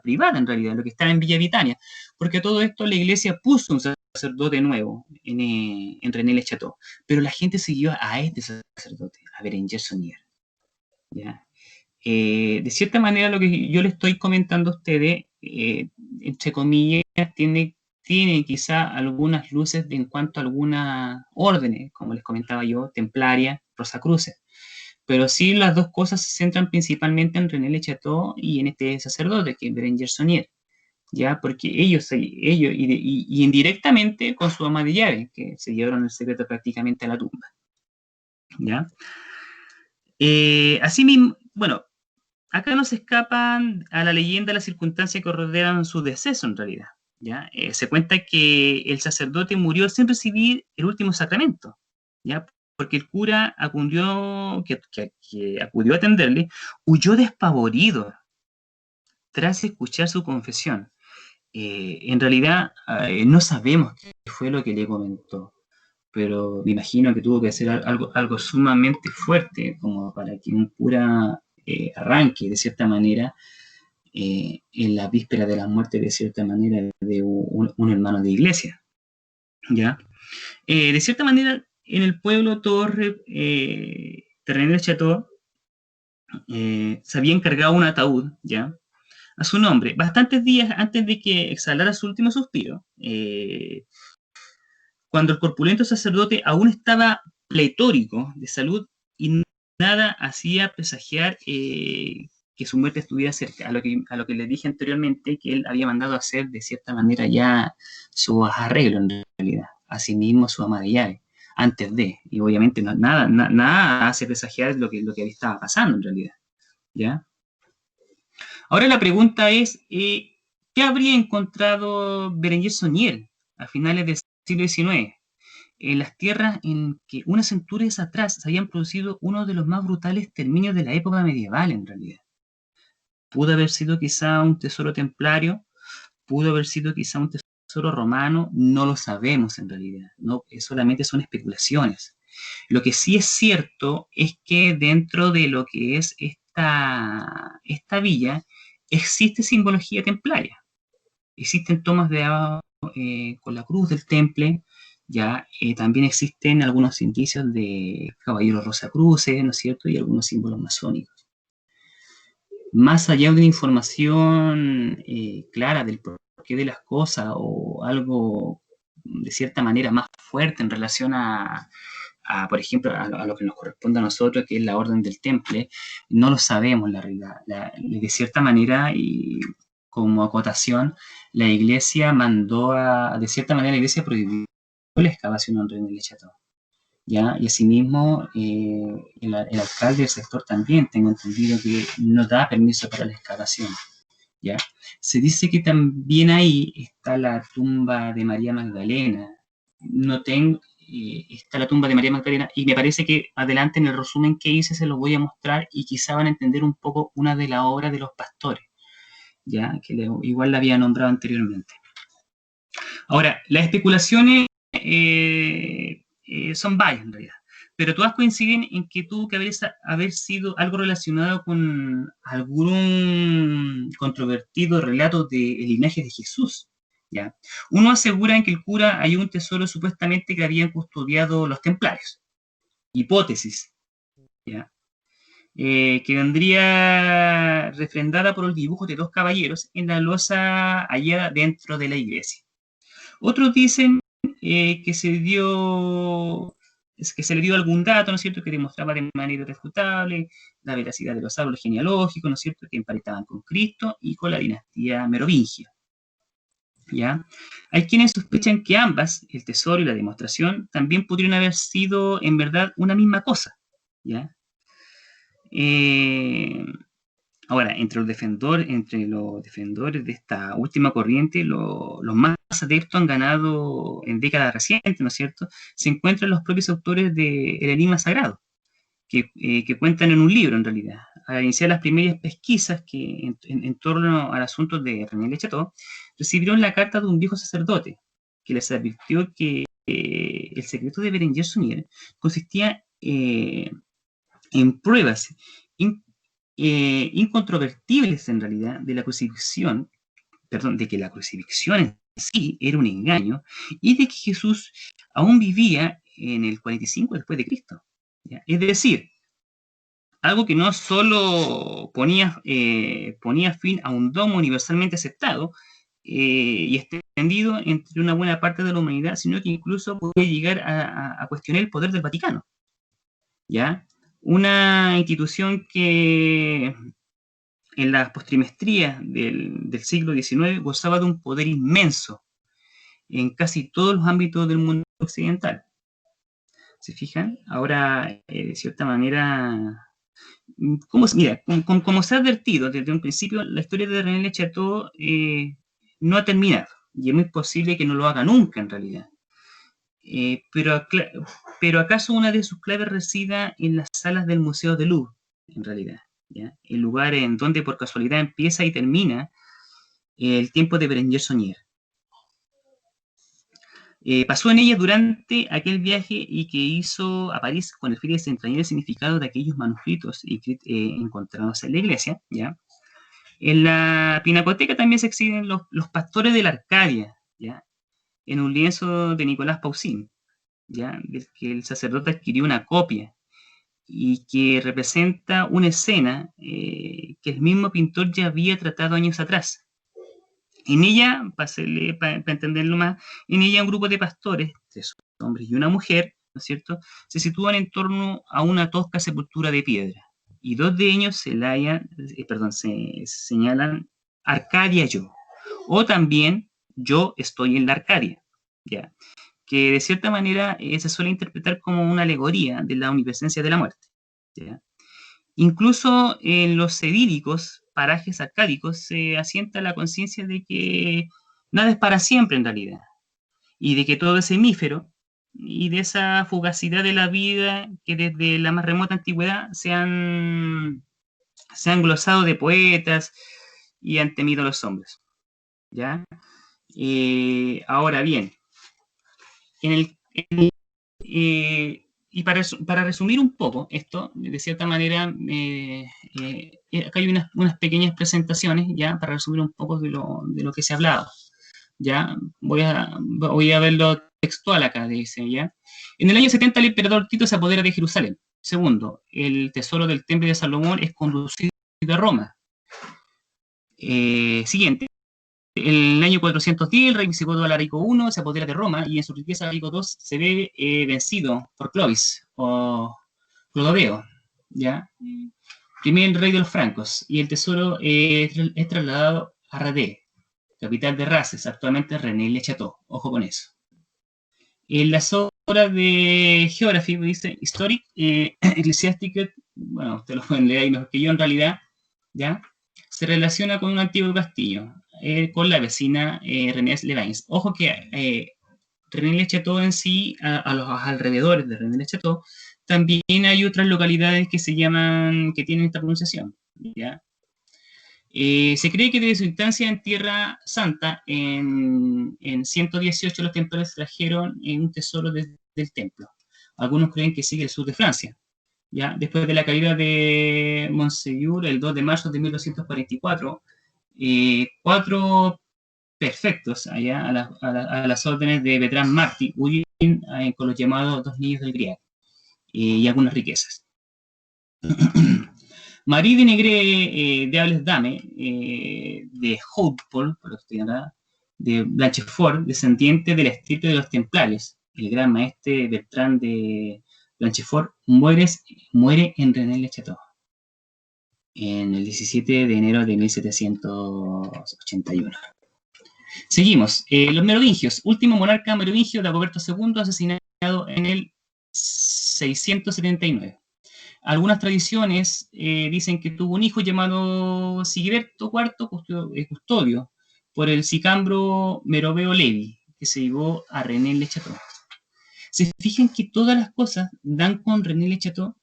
privada, en realidad, lo que estaba en Villa Vitania, porque a todo esto la iglesia puso un sacerdote nuevo en René Le Chateau, pero la gente siguió a este sacerdote, a Berenguer Saunier, ¿ya? De cierta manera, lo que yo le estoy comentando a ustedes, entre comillas, tiene quizá algunas luces en cuanto a algunas órdenes, como les comentaba yo, templaria, Rosacruces. Pero sí las dos cosas se centran principalmente en René Le Chateau y en este sacerdote, que es Berenguer Saunier, ¿ya? Porque ellos y indirectamente con su ama de llave, que se llevaron el secreto prácticamente a la tumba, ¿ya? Asimismo, bueno, acá no se escapan a la leyenda las circunstancias que rodean su deceso en realidad, ¿ya? Se cuenta que el sacerdote murió sin recibir el último sacramento, ¿ya? Porque el cura que acudió a atenderle huyó despavorido tras escuchar su confesión. En realidad no sabemos qué fue lo que le comentó, pero me imagino que tuvo que ser algo sumamente fuerte como para que un cura arranque de cierta manera en la víspera de la muerte de cierta manera de un hermano de iglesia, ¿ya? De cierta manera en el pueblo Torre René Le Chateau se había encargado un ataúd, ¿ya?, a su nombre, bastantes días antes de que exhalara su último suspiro, cuando el corpulento sacerdote aún estaba pletórico de salud y nada hacía presagiar que su muerte estuviera cerca, a lo que les dije anteriormente, que él había mandado a hacer de cierta manera ya su arreglo en realidad, asimismo su ama de llave, antes de, y obviamente nada hace presagiar lo que estaba pasando en realidad, ¿ya? Ahora la pregunta es, ¿qué habría encontrado Berenguer Saunier a finales del siglo XIX? En las tierras en que unas centurias atrás se habían producido uno de los más brutales exterminios de la época medieval, en realidad. Pudo haber sido quizá un tesoro templario, pudo haber sido quizá un tesoro romano, no lo sabemos en realidad, no, solamente son especulaciones. Lo que sí es cierto es que dentro de lo que es esta villa existe simbología templaria, existen tomas de con la cruz del temple, ya también existen algunos indicios de caballeros rosacruces, ¿no es cierto? Y algunos símbolos masónicos. Más allá de una información clara del porqué de las cosas o algo de cierta manera más fuerte en relación por ejemplo, a lo que nos corresponde a nosotros, que es la orden del temple, no lo sabemos la realidad. De cierta manera, y como acotación, la iglesia de cierta manera, la iglesia prohibió la excavación en René le Chateau. ¿Ya? Y asimismo, el alcalde del sector también, tengo entendido que no da permiso para la excavación. ¿Ya? Se dice que también ahí está la tumba de María Magdalena. Está la tumba de María Magdalena y me parece que adelante en el resumen que hice se los voy a mostrar y quizá van a entender un poco una de las obras de los pastores, ¿ya? Que igual la había nombrado anteriormente. Ahora, las especulaciones son varias en realidad, pero todas coinciden en que tuvo que haber sido algo relacionado con algún controvertido relato del linaje de Jesús. ¿Ya? Uno asegura que el cura halló un tesoro supuestamente que habían custodiado los templarios. Hipótesis, ¿ya? Que vendría refrendada por el dibujo de dos caballeros en la losa hallada dentro de la iglesia. Otros dicen que se le dio algún dato, ¿no es cierto?, que demostraba de manera irrefutable la veracidad de los árboles genealógicos, ¿no es cierto?, que emparentaban con Cristo y con la dinastía merovingia. ¿Ya? Hay quienes sospechan que ambas, el tesoro y la demostración, también pudieron haber sido en verdad una misma cosa. ¿Ya? Ahora, entre los defensores de esta última corriente, los más adeptos han ganado en décadas recientes, ¿no es cierto? Se encuentran los propios autores de El Enigma Sagrado, que cuentan en un libro, en realidad. Al iniciar las primeras pesquisas en torno al asunto de René le Chateau, recibieron la carta de un viejo sacerdote que les advirtió que el secreto de Berenguer Sonier consistía en pruebas incontrovertibles en realidad de que la crucifixión en sí era un engaño y de que Jesús aún vivía en el 45 después de Cristo. ¿Ya? Es decir, algo que no solo ponía fin a un dogma universalmente aceptado y extendido entre una buena parte de la humanidad, sino que incluso podía llegar a cuestionar el poder del Vaticano. ¿Ya? Una institución que en las postrimestrías del siglo XIX gozaba de un poder inmenso en casi todos los ámbitos del mundo occidental. ¿Se fijan? Ahora, de cierta manera, como se ha advertido desde un principio, la historia de René le Chateau no ha terminado, y es muy posible que no lo haga nunca en realidad. Pero acaso una de sus claves resida en las salas del Museo del Louvre, en realidad, ¿ya? El lugar en donde por casualidad empieza y termina el tiempo de Berenguer Sonier. Pasó en ella durante aquel viaje y que hizo a París con el fin de desentrañar el significado de aquellos manuscritos encontrados en la iglesia, ¿ya? En la pinacoteca también se exhiben los pastores de la Arcadia, ¿ya? En un lienzo de Nicolás Poussin, ¿ya? Del que el sacerdote adquirió una copia y que representa una escena que el mismo pintor ya había tratado años atrás. En ella, para entenderlo más, en ella un grupo de pastores, 3 hombres y una mujer, ¿no es cierto?, se sitúan en torno a una tosca sepultura de piedra. Y 2 de ellos se señalan Arcadia yo. O también yo estoy en la Arcadia. ¿Ya? Que de cierta manera se suele interpretar como una alegoría de la omnipresencia de la muerte. ¿Ya? Incluso en los edílicos parajes arcádicos se asienta la conciencia de que nada es para siempre en realidad, y de que todo es efímero, y de esa fugacidad de la vida que desde la más remota antigüedad se han glosado de poetas y han temido los hombres. ¿Ya? Ahora bien, en para resumir un poco esto, de cierta manera, acá hay unas pequeñas presentaciones, ya, para resumir un poco de lo que se ha hablado. Ya, voy a verlo textual acá, dice, ya. En el año 70 el emperador Tito se apodera de Jerusalén. Segundo, el tesoro del templo de Salomón es conducido a Roma. Siguiente. En el año 410, el rey visigodo Alarico I se apodera de Roma y en su riqueza Alarico II se ve vencido por Clovis o Clodoveo, ¿ya? Primer rey de los francos, y el tesoro es trasladado a Radé, capital de Races, actualmente René-le-Château. Ojo con eso. En las obras de Geography dice Historic, Ecclesiastic, bueno, ustedes lo pueden leer ahí mejor que yo en realidad, ¿ya? Se relaciona con un antiguo castillo, con la vecina Rennes-les-Bains. Ojo que Rennes-le-Château en sí, a los alrededores de Rennes-le-Château, también hay otras localidades que se llaman, que tienen esta pronunciación, ¿ya? Se cree que desde su instancia en Tierra Santa, en 118 los templarios trajeron un tesoro del templo. Algunos creen que sigue el sur de Francia. ¿Ya? Después de la caída de Montségur, el 2 de marzo de 1244, 4 perfectos allá a las órdenes de Bertrand Marty huyen con los llamados 2 niños del Grial y algunas riquezas. Marie de Negre de Ables Dame, de Hautpoul, de Blanchefort, descendiente de la estirpe de los templarios, el gran maestre Bertrand de Blanchefort, muere en Rennes-le-Château en el 17 de enero de 1781. Seguimos. Los merovingios. Último monarca merovingio, Dagoberto II, asesinado en el 679. Algunas tradiciones dicen que tuvo un hijo llamado Sigiberto IV, custodio, por el sicambro Meroveo Levi, que se llevó a Rennes-le-Château. Se fijan que todas las cosas dan con Rennes-le-Château.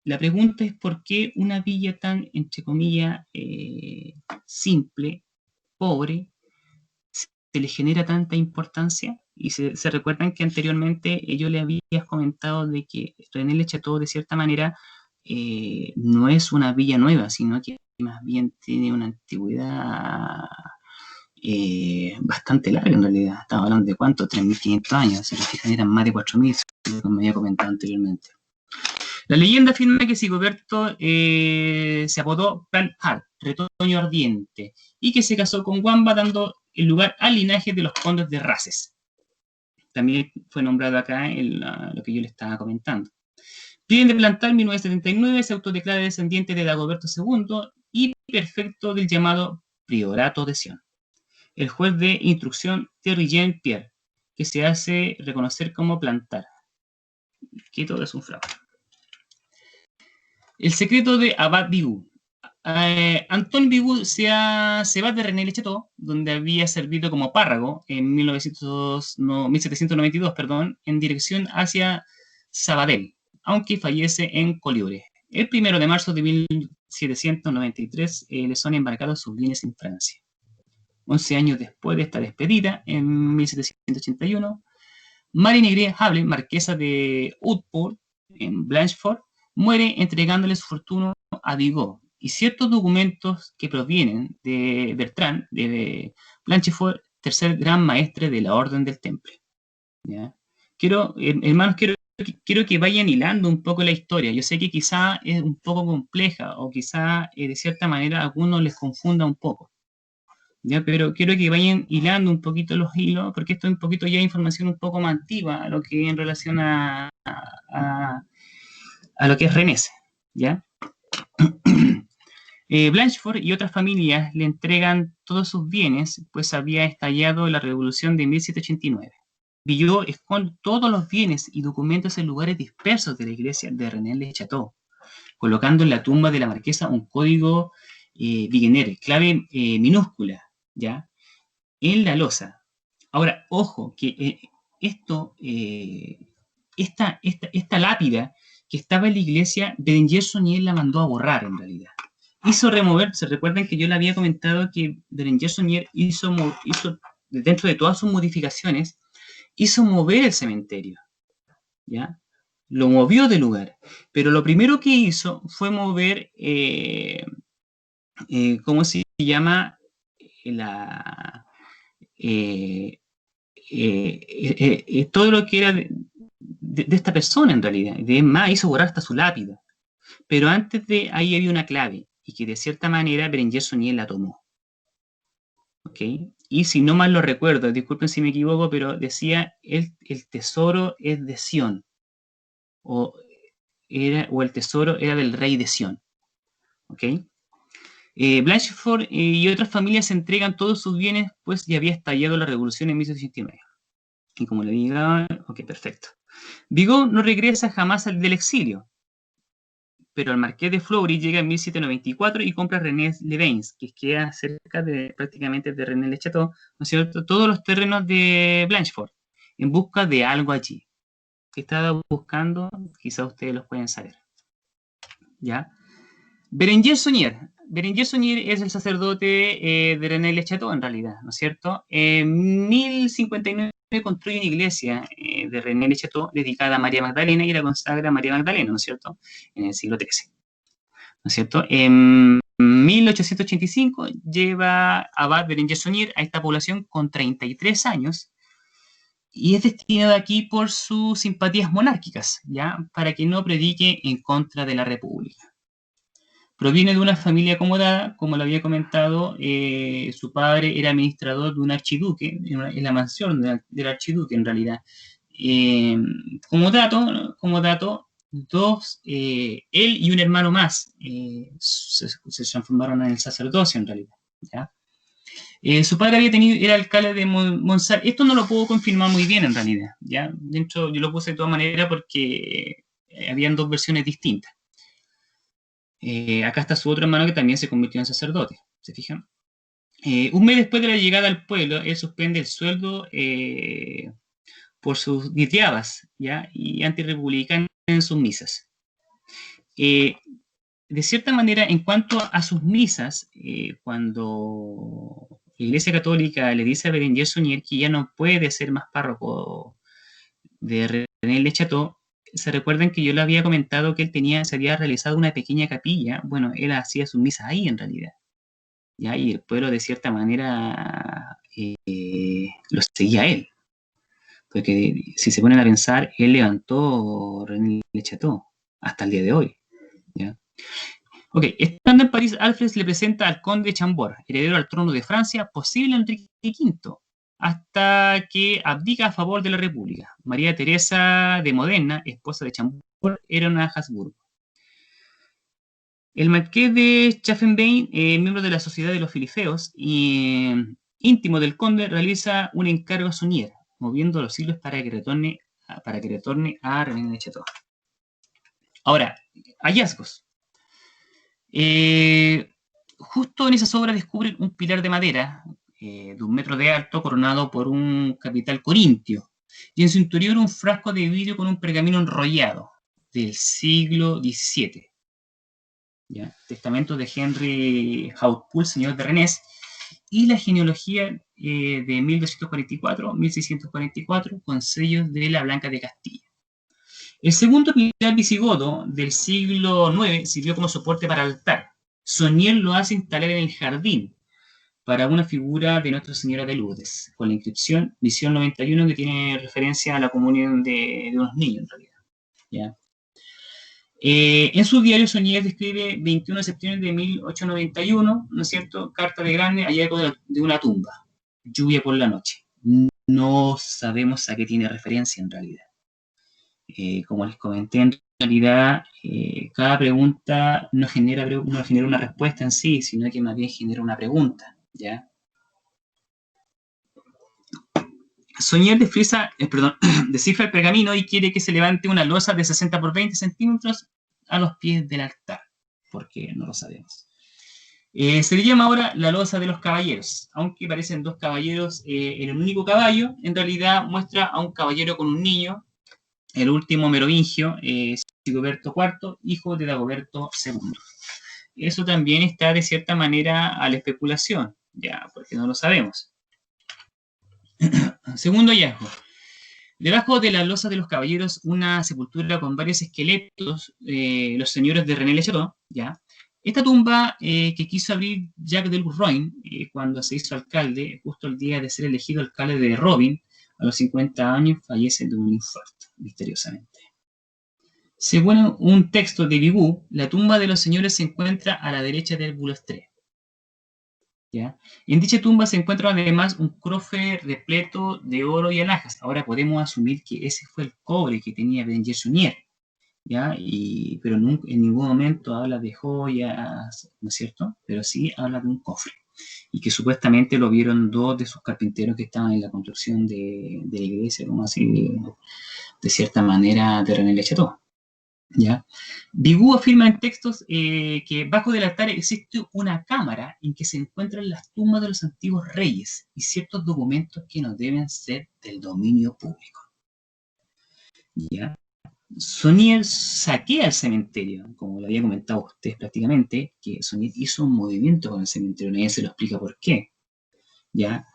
La pregunta es por qué una villa tan, entre comillas, simple, pobre, se le genera tanta importancia. Y se recuerdan que anteriormente yo le había comentado de que Rennes-le-Château, de cierta manera, no es una villa nueva, sino que más bien tiene una antigüedad bastante larga en realidad. Estamos hablando de ¿cuánto? 3.500 años. Se fijan, eran más de 4.000, como me había comentado anteriormente. La leyenda afirma que Sigoberto se apodó Plan Hart, retoño ardiente, y que se casó con Wamba, dando el lugar al linaje de los condes de Races. También fue nombrado acá en lo que yo le estaba comentando. Piden de plantar en 1979, se autodeclara descendiente de Dagoberto II y perfecto del llamado Priorato de Sion. El juez de instrucción Thierry Jean-Pierre, que se hace reconocer como plantar. Que todo es un fraude. El secreto de Abad Bigou. Antoine Bigou se va de Rennes-le-Château, donde había servido como párroco en 1792, en dirección hacia Sabadell, aunque fallece en Collioure. El 1 de marzo de 1793 le son embarcados sus bienes en Francia. 11 años después de esta despedida, en 1781, Marie Negre Hable, marquesa de Hautpoul, en Blanchefort, muere entregándole su fortuna a Bigot, y ciertos documentos que provienen de Bertrand de Blanchefort, tercer gran maestre de la Orden del Temple. ¿Ya? Hermanos, quiero que vayan hilando un poco la historia. Yo sé que quizá es un poco compleja o quizá de cierta manera a algunos les confunda un poco. ¿Ya? Pero quiero que vayan hilando un poquito los hilos, porque esto es un poquito ya información un poco más antigua a lo que en relación a lo que es Rennes, ¿ya? Blanchefort y otras familias le entregan todos sus bienes, pues había estallado la revolución de 1789. Bigot esconde todos los bienes y documentos en lugares dispersos de la iglesia de Rennes-le-Château, colocando en la tumba de la marquesa un código Vigenère, clave minúscula, ¿ya? En la losa. Ahora, ojo, que esta lápida que estaba en la iglesia, Berenguer Saunier la mandó a borrar en realidad. Hizo remover, se recuerdan que yo le había comentado que Berenguer Saunier hizo, dentro de todas sus modificaciones, hizo mover el cementerio, ¿ya? lo movió del lugar. Pero lo primero que hizo fue mover, ¿cómo se llama? La, eh, todo lo que era de esta persona en realidad. De más, hizo borrar hasta su lápida. Pero antes de ahí había una clave y que de cierta manera Berenguer Sonier la tomó. ¿Ok? Y si no mal lo recuerdo, disculpen si me equivoco, pero decía el tesoro es de Sion. O el tesoro era del rey de Sion. ¿Ok? Blanchefort y otras familias entregan todos sus bienes, pues ya había estallado la revolución en 1789. Y como le diga, ok, perfecto. Vigo no regresa jamás del exilio, pero el marqués de Fleury llega en 1794 y compra René Levains, que queda cerca de prácticamente de René Le Chateau, ¿no es cierto? Todos los terrenos de Blanchefort, en busca de algo allí. ¿Qué estaba buscando? Quizá ustedes los pueden saber. ¿Ya? Berenguer Sonier. Berenguer Sonier es el sacerdote de René Le Chateau, en realidad, ¿no es cierto? En 1059 construye una iglesia de René Le Chateau dedicada a María Magdalena y la consagra a María Magdalena, ¿no es cierto? En el siglo XIII, ¿no es cierto? En 1885 lleva Abad Berenguer Sonier a esta población con 33 años y es destinado aquí por sus simpatías monárquicas, ¿ya? Para que no predique en contra de la República. Proviene de una familia acomodada, como lo había comentado, su padre era administrador de un archiduque, en la mansión del archiduque en realidad. Como dato, él y un hermano más se transformaron en el sacerdocio en realidad. ¿Ya? Su padre era alcalde de Monsalve. Esto no lo puedo confirmar muy bien en realidad. ¿Ya? Dentro, yo lo puse de todas maneras porque habían dos versiones distintas. Acá está su otro hermano que también se convirtió en sacerdote, ¿se fijan? Un mes después de la llegada al pueblo, él suspende el sueldo por sus dieteadas, ¿ya? Y antirrepublicano en sus misas. De cierta manera, en cuanto a sus misas, cuando la Iglesia Católica le dice a Berenguer Sonier que ya no puede ser más párroco de René Le Chateau, se recuerdan que yo le había comentado que se había realizado una pequeña capilla. Bueno, él hacía sus misas ahí en realidad. ¿Ya? Y el pueblo de cierta manera lo seguía a él. Porque si se ponen a pensar, él levantó René Le Chateau hasta el día de hoy. ¿Ya? Ok, estando en París, Alfred le presenta al conde de Chambord, heredero al trono de Francia, posible Enrique V, hasta que abdica a favor de la República. María Teresa de Modena, esposa de Chambord, era una Habsburgo. El marqués de Chaffenbein, miembro de la Sociedad de los Filifeos y íntimo del conde, realiza un encargo a Sonier, moviendo los hilos para que retorne a René de Chateau. Ahora, hallazgos. Justo en esas obras descubren un pilar de madera de 1 metro de alto coronado por un capital corintio y en su interior un frasco de vidrio con un pergamino enrollado del siglo XVII. ¿Ya? Testamento de Henry Hautpoul, señor de Rennes, y la genealogía de 1244-1644 con sellos de la Blanca de Castilla. El segundo pilar visigodo del siglo IX sirvió como soporte para el altar. Sonier lo hace instalar en el jardín para una figura de Nuestra Señora de Lourdes, con la inscripción Visión 91, que tiene referencia a la comunión de unos niños en realidad. ¿Ya? En su diario Sonier describe 21 de septiembre de 1891, ¿no es cierto? Carta de Grande, hallazgo de una tumba, lluvia por la noche. No sabemos a qué tiene referencia en realidad. Como les comenté, en realidad cada pregunta no genera una respuesta en sí, sino que más bien genera una pregunta, ¿ya? Sonier descifra el pergamino y quiere que se levante una losa de 60 por 20 centímetros a los pies del altar, porque no lo sabemos. Se le llama ahora la losa de los caballeros, aunque parecen dos caballeros en el único caballo, en realidad muestra a un caballero con un niño, el último merovingio, Sigoberto IV, hijo de Dagoberto II. Eso también está de cierta manera a la especulación, ya, porque no lo sabemos. Segundo hallazgo. Debajo de la losa de los caballeros, una sepultura con varios esqueletos, los señores de René Le Chateau, ¿ya? Esta tumba que quiso abrir Jacques de Bourgoin cuando se hizo alcalde, justo el día de ser elegido alcalde de Robin, a los 50 años, fallece de un infarto, misteriosamente. Según un texto de Bibú, la tumba de los señores se encuentra a la derecha del Boulestre. ¿Ya? En dicha tumba se encuentra además un cofre repleto de oro y alhajas. Ahora podemos asumir que ese fue el cobre que tenía Berenguer Sunier, ¿ya? Pero nunca, en ningún momento habla de joyas, ¿no es cierto? Pero sí habla de un cofre. Y que supuestamente lo vieron dos de sus carpinteros que estaban en la construcción de la iglesia, como así, de cierta manera, de René Le Chateau. ¿Ya? Bigou afirma en textos que bajo del altar existe una cámara en que se encuentran las tumbas de los antiguos reyes y ciertos documentos que no deben ser del dominio público. ¿Ya? Sonier saquea el cementerio, como lo había comentado ustedes prácticamente, que Sonier hizo un movimiento con el cementerio, nadie se lo explica por qué. ¿Ya?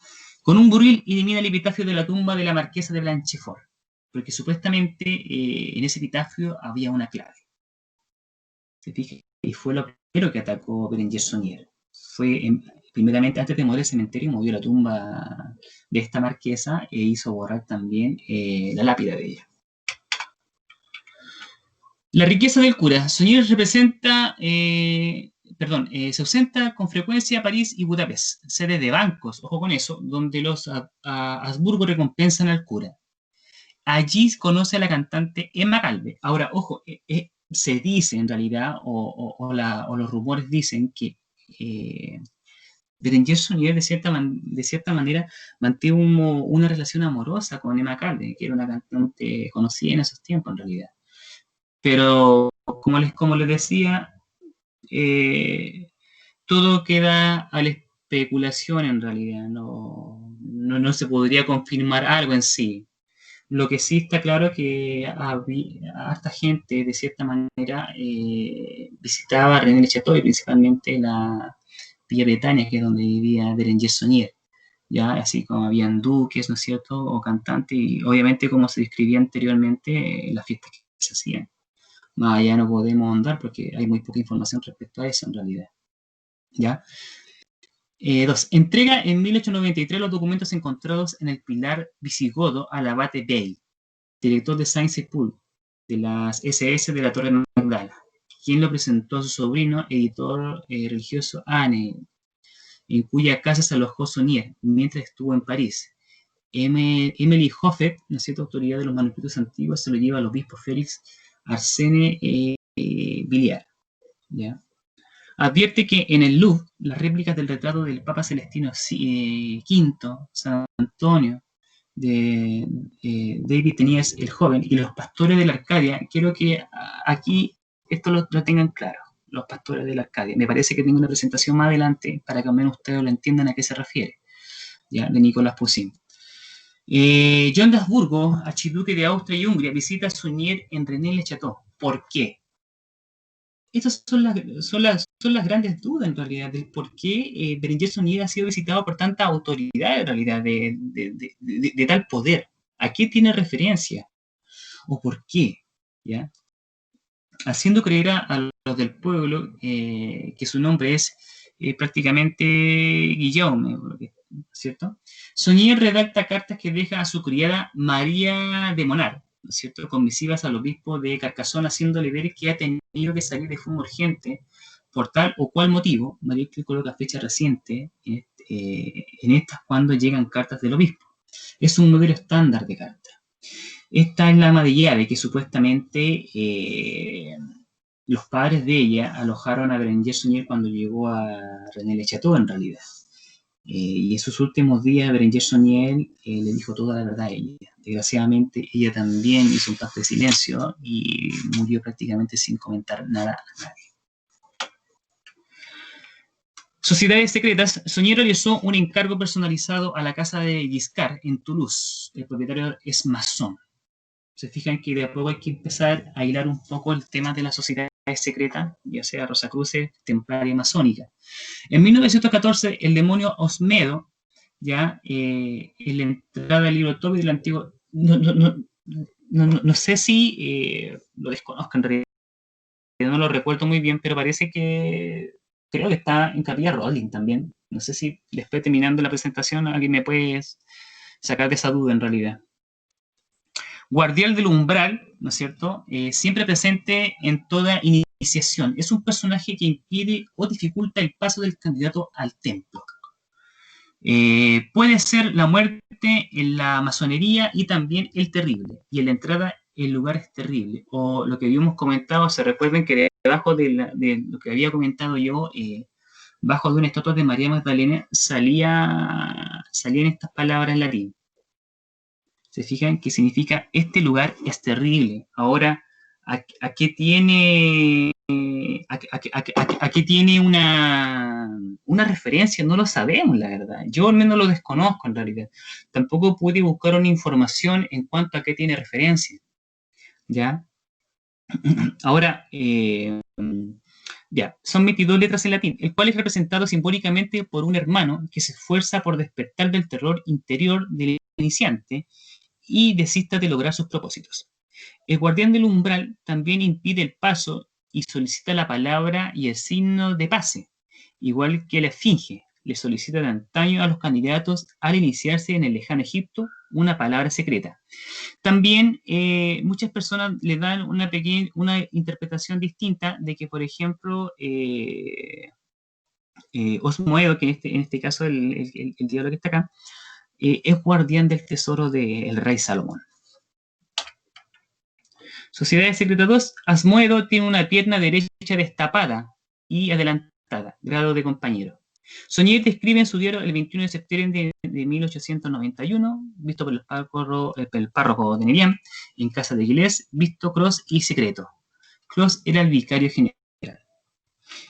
Con un buril elimina el epitafio de la tumba de la marquesa de Blanchefort, porque supuestamente en ese epitafio había una clave. ¿Se fija? Y fue lo primero que atacó Berenguer Sonier. Primeramente, antes de mover el cementerio, movió la tumba de esta marquesa e hizo borrar también la lápida de ella. La riqueza del cura. Sonier representa, se ausenta con frecuencia a París y Budapest, sede de bancos, ojo con eso, donde los Habsburgo recompensan al cura. Allí conoce a la cantante Emma Galve. Ahora, ojo, se dice en realidad, o los rumores dicen que Berenguer Sonier de cierta manera mantuvo una relación amorosa con Emma Galve, que era una cantante conocida en esos tiempos en realidad. Pero, como les decía, todo queda a la especulación en realidad, no se podría confirmar algo en sí. Lo que sí está claro es que harta gente, de cierta manera, visitaba René Le Chateau y principalmente la Villa Bretaña, que es donde vivía Berenguer Sonier, ¿ya? Así como habían duques, ¿no es cierto?, o cantantes, y obviamente, como se describía anteriormente, las fiestas que se hacían. Más allá no podemos ahondar porque hay muy poca información respecto a eso en realidad, ¿ya? 2. Entrega en 1893 los documentos encontrados en el pilar visigodo al abate Bey, director de Saint-Sepulcre, de las SS de la Torre Magdala, quien lo presentó a su sobrino, editor religioso Anne, en cuya casa se alojó Sonier mientras estuvo en París. Emily Hoffet, ¿no es cierto?, autoridad de los manuscritos antiguos, se lo lleva al obispo Félix Arsène Villiers, ¿ya? Advierte que en el Louvre las réplicas del retrato del Papa Celestino V, San Antonio, de David Teniers el joven y los pastores de la Arcadia, quiero que aquí esto lo tengan claro, los pastores de la Arcadia. Me parece que tengo una presentación más adelante para que al menos ustedes lo entiendan a qué se refiere, ¿ya? De Nicolás Poussin. John de Habsburgo, archiduque de Austria y Hungría, visita a Sonier en René Le Chateau. ¿Por qué? Estas son las grandes dudas en realidad de por qué Berenguer Sonier ha sido visitado por tanta autoridad en realidad de tal poder. ¿A qué tiene referencia? ¿O por qué? ¿Ya? Haciendo creer a los del pueblo que su nombre es prácticamente Guillaume, ¿cierto? Sonier redacta cartas que deja a su criada María de Monar, ¿no es cierto?, con misivas al obispo de Carcassonne, haciéndole ver que ha tenido que salir de forma urgente por tal o cual motivo. María que coloca fecha reciente en estas cuando llegan cartas del obispo. Es un modelo estándar de carta. Esta es la ama de llave que supuestamente los padres de ella alojaron a Berenguer Sonier cuando llegó a René Le Chateau en realidad. Y en sus últimos días, Berenguer Sonier le dijo toda la verdad a ella. Desgraciadamente, ella también hizo un pacto de silencio y murió prácticamente sin comentar nada a nadie. Sociedades secretas. Sonier realizó un encargo personalizado a la casa de Giscard en Toulouse. El propietario es masón. Se fijan que de a poco hay que empezar a hilar un poco el tema de las sociedades secretas, ya sea Rosacruces, templaria, masónica. En 1914, el demonio Osmedo, ya en la entrada del libro Tobit del Antiguo no sé si lo desconozco en realidad, no lo recuerdo muy bien, pero parece que creo que está en Capilla Rolling también. No sé si después terminando la presentación alguien me puede sacar de esa duda en realidad. Guardián del umbral, ¿no es cierto? Siempre presente en toda iniciación. Es un personaje que impide o dificulta el paso del candidato al templo. Puede ser la muerte en la masonería y también el terrible. Y en la entrada el lugar es terrible. O lo que habíamos comentado, se recuerden que debajo de lo que había comentado yo, bajo de una estatua de María Magdalena, salían estas palabras en latín. Se fijan que significa este lugar es terrible. Ahora, ¿a qué tiene, a qué tiene una referencia? No lo sabemos, la verdad. Yo al menos lo desconozco en realidad. Tampoco pude buscar una información en cuanto a qué tiene referencia. ¿Ya? Ahora, ya, son 22 letras en latín, el cual es representado simbólicamente por un hermano que se esfuerza por despertar del terror interior del iniciante y desista de lograr sus propósitos. El guardián del umbral también impide el paso y solicita la palabra y el signo de pase, igual que la esfinge. Le solicita de antaño a los candidatos al iniciarse en el lejano Egipto una palabra secreta. También muchas personas le dan una interpretación distinta de que, por ejemplo, Osmoedo, que en este caso el diablo que está acá, es guardián del tesoro del rey Salomón. Sociedad Secreta 2, Asmoedo tiene una pierna derecha destapada y adelantada, grado de compañero. Sonier describe en su diario el 21 de septiembre de 1891, visto por el párroco de Nevián, en casa de Giles, visto Cross y secreto. Cross era el vicario general.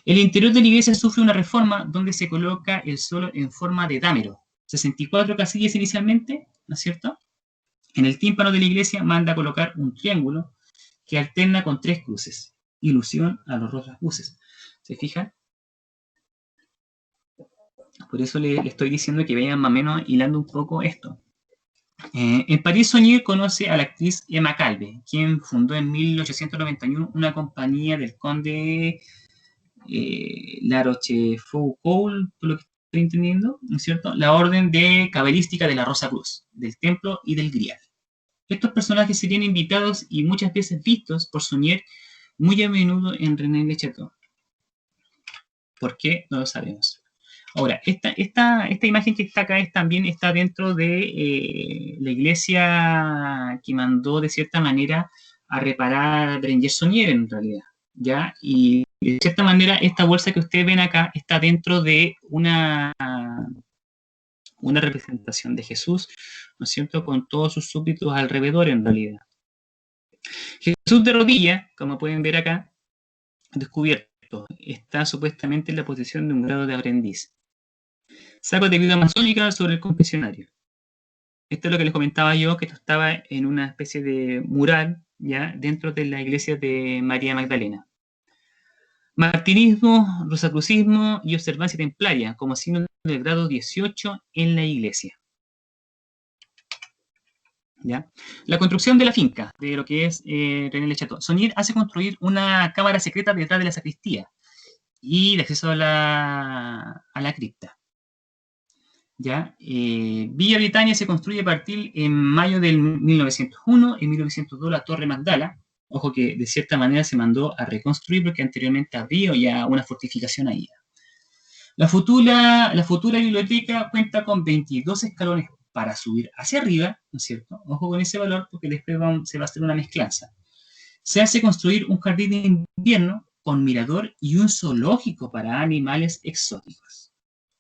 El interior de la iglesia sufre una reforma donde se coloca el suelo en forma de dámero. 64 casillas inicialmente, ¿no es cierto? En el tímpano de la iglesia manda a colocar un triángulo que alterna con 3 cruces. Ilusión a los rostros buses. ¿Se fijan? Por eso le estoy diciendo que vayan más o menos hilando un poco esto. En París, Sonier conoce a la actriz Emma Calve, quien fundó en 1891 una compañía del conde La Rochefoucauld, por lo que estoy entendiendo, ¿no es cierto? La orden de cabalística de la Rosa Cruz, del Templo y del Grial. Estos personajes serían invitados y muchas veces vistos por Sonier muy a menudo en René Le Chateau. ¿Por qué? No lo sabemos. Ahora, esta imagen que está acá también está dentro de la iglesia que mandó de cierta manera a reparar Berenguer Sonier en realidad, ¿ya? Y de cierta manera esta bolsa que ustedes ven acá está dentro de una representación de Jesús, ¿no es cierto?, con todos sus súbditos alrededor en realidad. Jesús de rodillas, como pueden ver acá, descubierto, está supuestamente en la posición de un grado de aprendiz. Saco de vida masónica sobre el confesionario. Esto es lo que les comentaba yo, que esto estaba en una especie de mural, ¿ya?, dentro de la iglesia de María Magdalena. Martinismo, rosacrucismo y observancia templaria como signo del grado 18 en la iglesia. ¿Ya? La construcción de la finca, de lo que es René Le Chateau. Sonier hace construir una cámara secreta detrás de la sacristía y de acceso a la cripta. ¿Ya? Villa Britania se construye a partir en mayo del 1901. En 1902 la Torre Magdala. Ojo que de cierta manera se mandó a reconstruir porque anteriormente había ya una fortificación ahí. La futura biblioteca cuenta con 22 escalones para subir hacia arriba, ¿no es cierto? Ojo con ese valor porque después se va a hacer una mezclanza. Se hace construir un jardín de invierno con mirador y un zoológico para animales exóticos.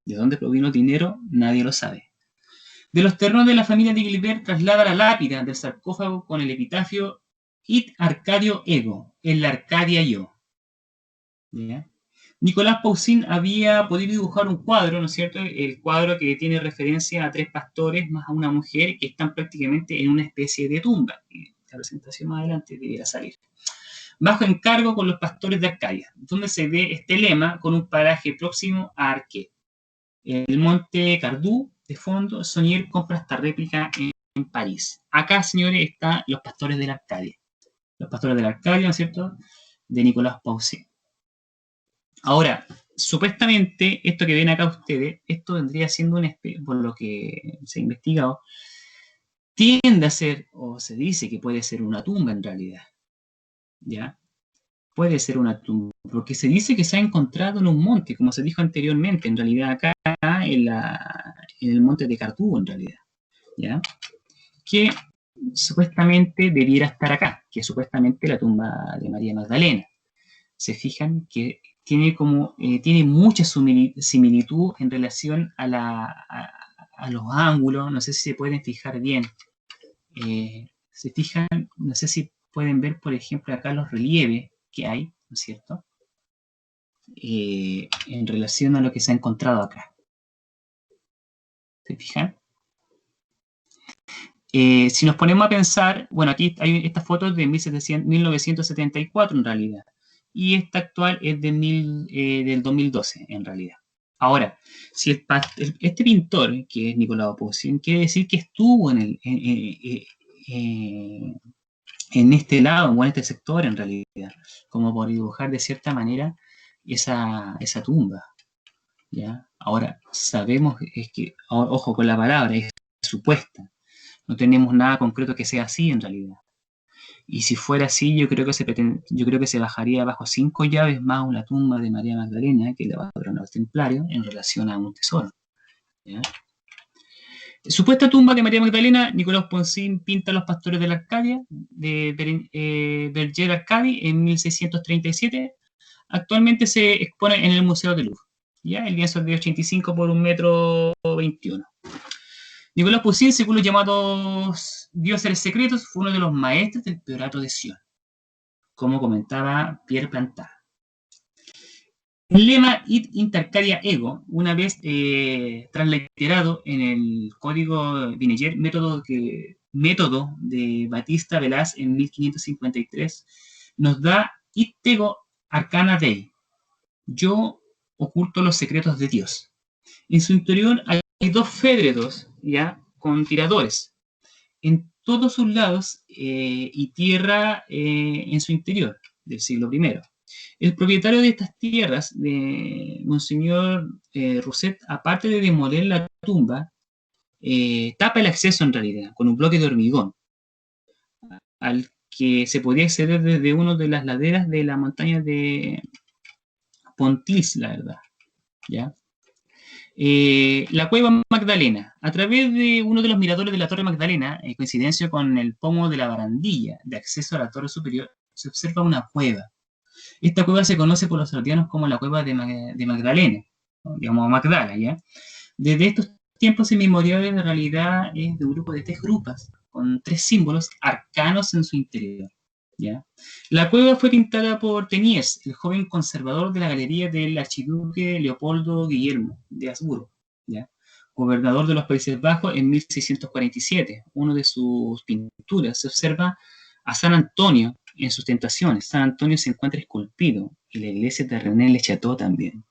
¿De dónde provino el dinero? Nadie lo sabe. De los terrenos de la familia de Gilbert traslada la lápida del sarcófago con el epitafio Id Arcadio Ego, en la Arcadia yo. ¿Ya? Nicolás Poussin había podido dibujar un cuadro, ¿no es cierto? El cuadro que tiene referencia a 3 pastores más a una mujer que están prácticamente en una especie de tumba. La presentación más adelante debiera salir. Bajo encargo con los pastores de Arcadia, donde se ve este lema con un paraje próximo a Arquet. El monte Cardú, de fondo, Sonier compra esta réplica en París. Acá, señores, están los pastores de la Arcadia. Los pastores de la Arcadia, ¿no es cierto?, de Nicolas Poussin. Ahora, supuestamente, esto que ven acá ustedes, esto vendría siendo por lo que se ha investigado, tiende a ser, o se dice que puede ser una tumba en realidad. ¿Ya? Puede ser una tumba, porque se dice que se ha encontrado en un monte, como se dijo anteriormente, en realidad acá en el monte de Cartujo, en realidad. ¿Ya? Que supuestamente debiera estar acá, que es supuestamente la tumba de María Magdalena. Se fijan que tiene mucha similitud en relación a los ángulos, no sé si se pueden fijar bien. Se fijan, no sé si pueden ver, por ejemplo, acá los relieves que hay, ¿no es cierto? En relación a lo que se ha encontrado acá. ¿Se fijan? Si nos ponemos a pensar, bueno, aquí hay estas fotos de 1974 en realidad, y esta actual es del 2012 en realidad. Ahora, si este pintor, que es Nicolas Poussin, quiere decir que estuvo en este lado, o en este sector en realidad, como por dibujar de cierta manera esa tumba. ¿Ya? Ahora, sabemos, es que, ojo con la palabra, es supuesta. No tenemos nada concreto que sea así en realidad. Y si fuera así, yo creo que se bajaría bajo 5 llaves más una tumba de María Magdalena, que es la patrona de los templarios, en relación a un tesoro. ¿Ya? Supuesta tumba de María Magdalena, Nicolas Poussin pinta a los pastores de la Arcadia, de Berger Arcadi, en 1637. Actualmente se expone en el Museo de Louvre. ¿Ya? El lienzo es de 85 por 1,21 m. Nicolas Poussin, según los llamados dioses secretos, fue uno de los maestros del priorato de Sion, como comentaba Pierre Plantard. El lema Id Intercadia Ego, una vez transliterado en el código Vineger, método de Batista Velaz en 1553, nos da Id Tego Arcana Dei, yo oculto los secretos de Dios. En su interior hay dos féretros, ¿ya?, con tiradores en todos sus lados y tierra en su interior, del siglo I. El propietario de estas tierras, de Monseñor Rousset, aparte de demoler la tumba, tapa el acceso en realidad con un bloque de hormigón, al que se podía acceder desde una de las laderas de la montaña de Pontils, la verdad. ¿Ya? La cueva Magdalena. A través de uno de los miradores de la Torre Magdalena, en coincidencia con el pomo de la barandilla de acceso a la torre superior, se observa una cueva. Esta cueva se conoce por los salesianos como la cueva de Magdalena, ¿no? Digamos Magdala, ¿ya? Desde estos tiempos inmemoriales, en realidad es de un grupo de 3 grupas, con 3 símbolos arcanos en su interior. ¿Ya? La cueva fue pintada por Teniers, el joven conservador de la galería del archiduque Leopoldo Guillermo de Habsburgo, ¿ya?, gobernador de los Países Bajos en 1647. Una de sus pinturas se observa a San Antonio en sus tentaciones. San Antonio se encuentra esculpido y la iglesia de René Le Chateau también.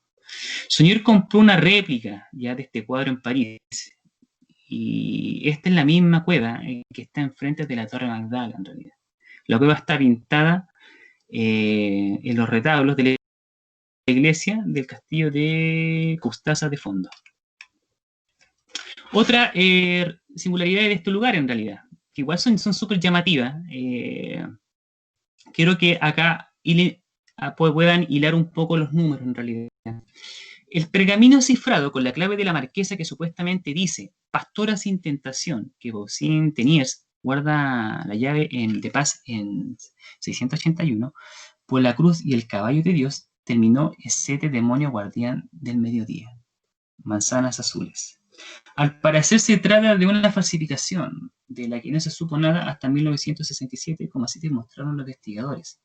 Saunier compró una réplica ya de este cuadro en París, y esta es la misma cueva que está enfrente de la Torre Magdala en realidad. La cueva está pintada en los retablos de la iglesia del castillo de Custaza de fondo. Otra singularidad de este lugar en realidad, que igual son súper llamativas, quiero que acá puedan hilar un poco los números en realidad. El pergamino cifrado con la clave de la marquesa que supuestamente dice Pastora sin tentación, que Poussin Teniers guarda la llave de paz en 681, por la cruz y el caballo de Dios terminó Esete, demonio guardián del mediodía. Manzanas azules. Al parecer se trata de una falsificación de la que no se supo nada hasta 1967, como así demostraron los investigadores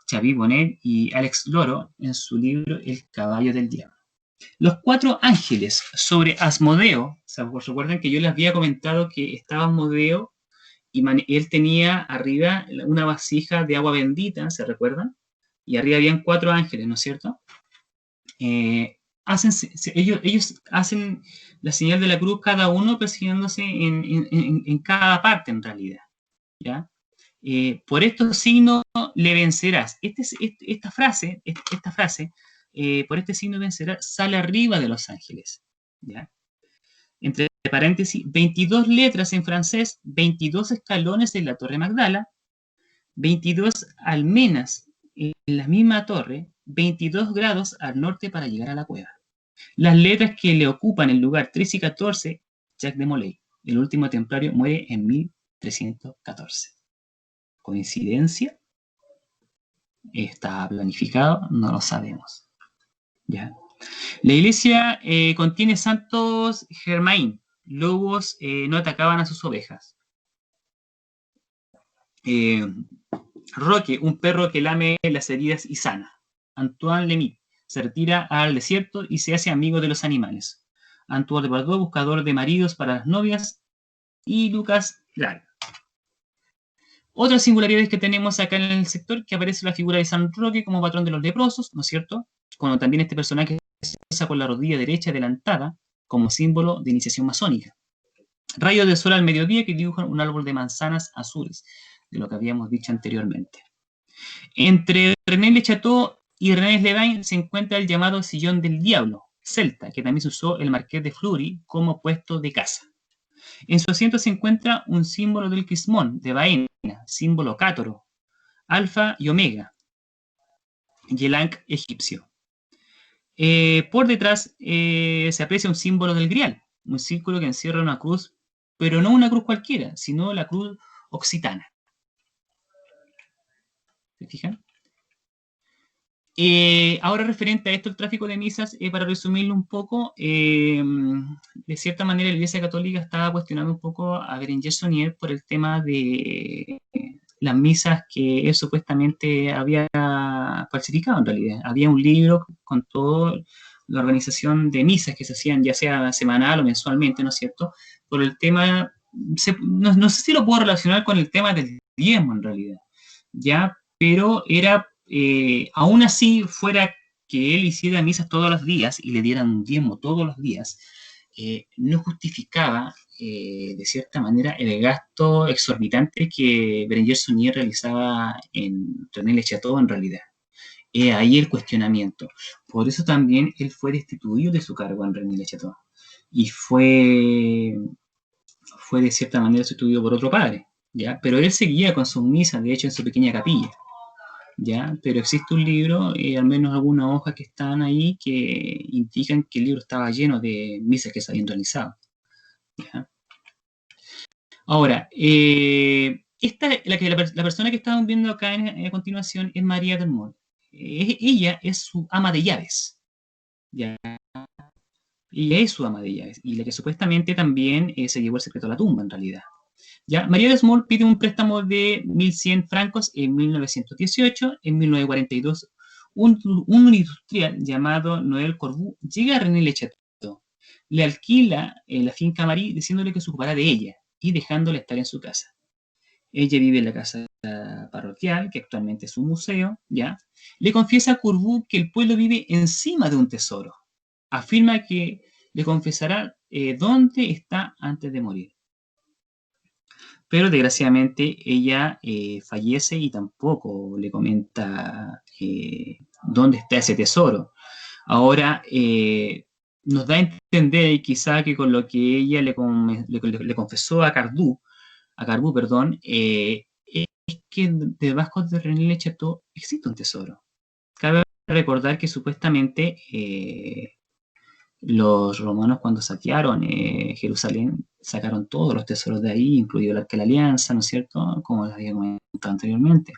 Xavier Bonnet y Alex Loro en su libro El caballo del diablo. Los 4 ángeles sobre Asmodeo. Recuerden que yo les había comentado que estaba Asmodeo y él tenía arriba una vasija de agua bendita, ¿se recuerdan? Y arriba habían 4 ángeles, ¿no es cierto? ellos hacen la señal de la cruz, cada uno persiguiéndose en cada parte, en realidad. ¿Ya? Por estos signos le vencerás. Esta frase, por este signo vencerás, sale arriba de los ángeles. ¿Ya? Entre paréntesis, 22 letras en francés, 22 escalones en la Torre Magdala, 22 almenas en la misma torre, 22 grados al norte para llegar a la cueva. Las letras que le ocupan el lugar 13 y 14, Jacques de Molay, el último templario, muere en 1314. ¿Coincidencia? ¿Está planificado? No lo sabemos. ¿Ya? La iglesia contiene santos Germain. Lobos no atacaban a sus ovejas. Roque, un perro que lame las heridas y sana. Antoine Lemit se retira al desierto y se hace amigo de los animales. Antoine de Bordeaux, buscador de maridos para las novias. Y Lucas Clark. Otras singularidades que tenemos acá en el sector, que aparece la figura de San Roque como patrón de los leprosos, ¿no es cierto? Cuando también este personaje se usa con la rodilla derecha adelantada como símbolo de iniciación masónica. Rayos de sol al mediodía que dibujan un árbol de manzanas azules, de lo que habíamos dicho anteriormente. Entre René Le Chateau y René Levin se encuentra el llamado sillón del diablo, celta, que también se usó el marqués de Fleury como puesto de caza. En su asiento se encuentra un símbolo del crismón, de Baena, símbolo cátoro, alfa y omega, y el ankh egipcio. Por detrás se aprecia un símbolo del grial, un círculo que encierra una cruz, pero no una cruz cualquiera, sino la cruz occitana. ¿Se fijan? Ahora referente a esto, el tráfico de misas, para resumirlo un poco, de cierta manera la Iglesia Católica estaba cuestionando un poco a Berenguer Saunier por el tema de las misas que él supuestamente había falsificado en realidad. Había un libro con toda la organización de misas que se hacían ya sea semanal o mensualmente, ¿no es cierto? Por el tema, no sé si lo puedo relacionar con el tema del diezmo en realidad, ¿ya? Pero era... aún así, fuera que él hiciera misas todos los días y le dieran un diezmo todos los días, no justificaba, de cierta manera, el gasto exorbitante que Berenguer Saunier realizaba en René Le Chateau en realidad. Ahí el cuestionamiento. Por eso también él fue destituido de su cargo en René Le Chateau. Y fue de cierta manera sustituido por otro padre, ¿ya? Pero él seguía con sus misas, de hecho, en su pequeña capilla. ¿Ya? Pero existe un libro, al menos algunas hojas que están ahí, que indican que el libro estaba lleno de misas que se habían realizado. ¿Ya? Ahora, la persona que estamos viendo acá a continuación es María del Mol. Ella es su ama de llaves. ¿Ya? Ella es su ama de llaves, y la que supuestamente también se llevó el secreto a la tumba, en realidad. ¿Ya? María de Small pide un préstamo de 1.100 francos en 1918. En 1942, un industrial llamado Noel Corbu llega a René Le Chateau, le alquila la finca Marie diciéndole que se ocupará de ella y dejándole estar en su casa. Ella vive en la casa parroquial, que actualmente es un museo, ¿ya? Le confiesa a Corbu que el pueblo vive encima de un tesoro. Afirma que le confesará dónde está antes de morir. Pero desgraciadamente ella fallece y tampoco le comenta dónde está ese tesoro. Ahora nos da a entender quizá que con lo que ella le confesó a Carbú, es que debajo de René Le Chateau existe un tesoro. Cabe recordar que supuestamente los romanos, cuando saquearon Jerusalén, sacaron todos los tesoros de ahí, incluido el Arca de la Alianza, ¿no es cierto? Como les había comentado anteriormente.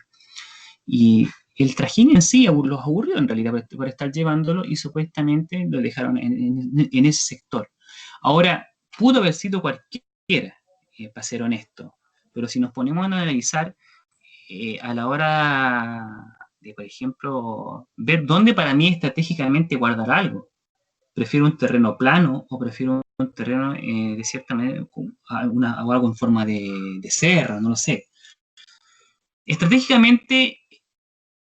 Y el trajín en sí los aburrió en realidad por estar llevándolo, y supuestamente lo dejaron en ese sector. Ahora, pudo haber sido cualquiera, para ser honesto, pero si nos ponemos a analizar a la hora de, por ejemplo, ver dónde para mí estratégicamente guardar algo, prefiero un terreno plano o prefiero un terreno de cierta manera o algo en forma de cerro, no lo sé. Estratégicamente,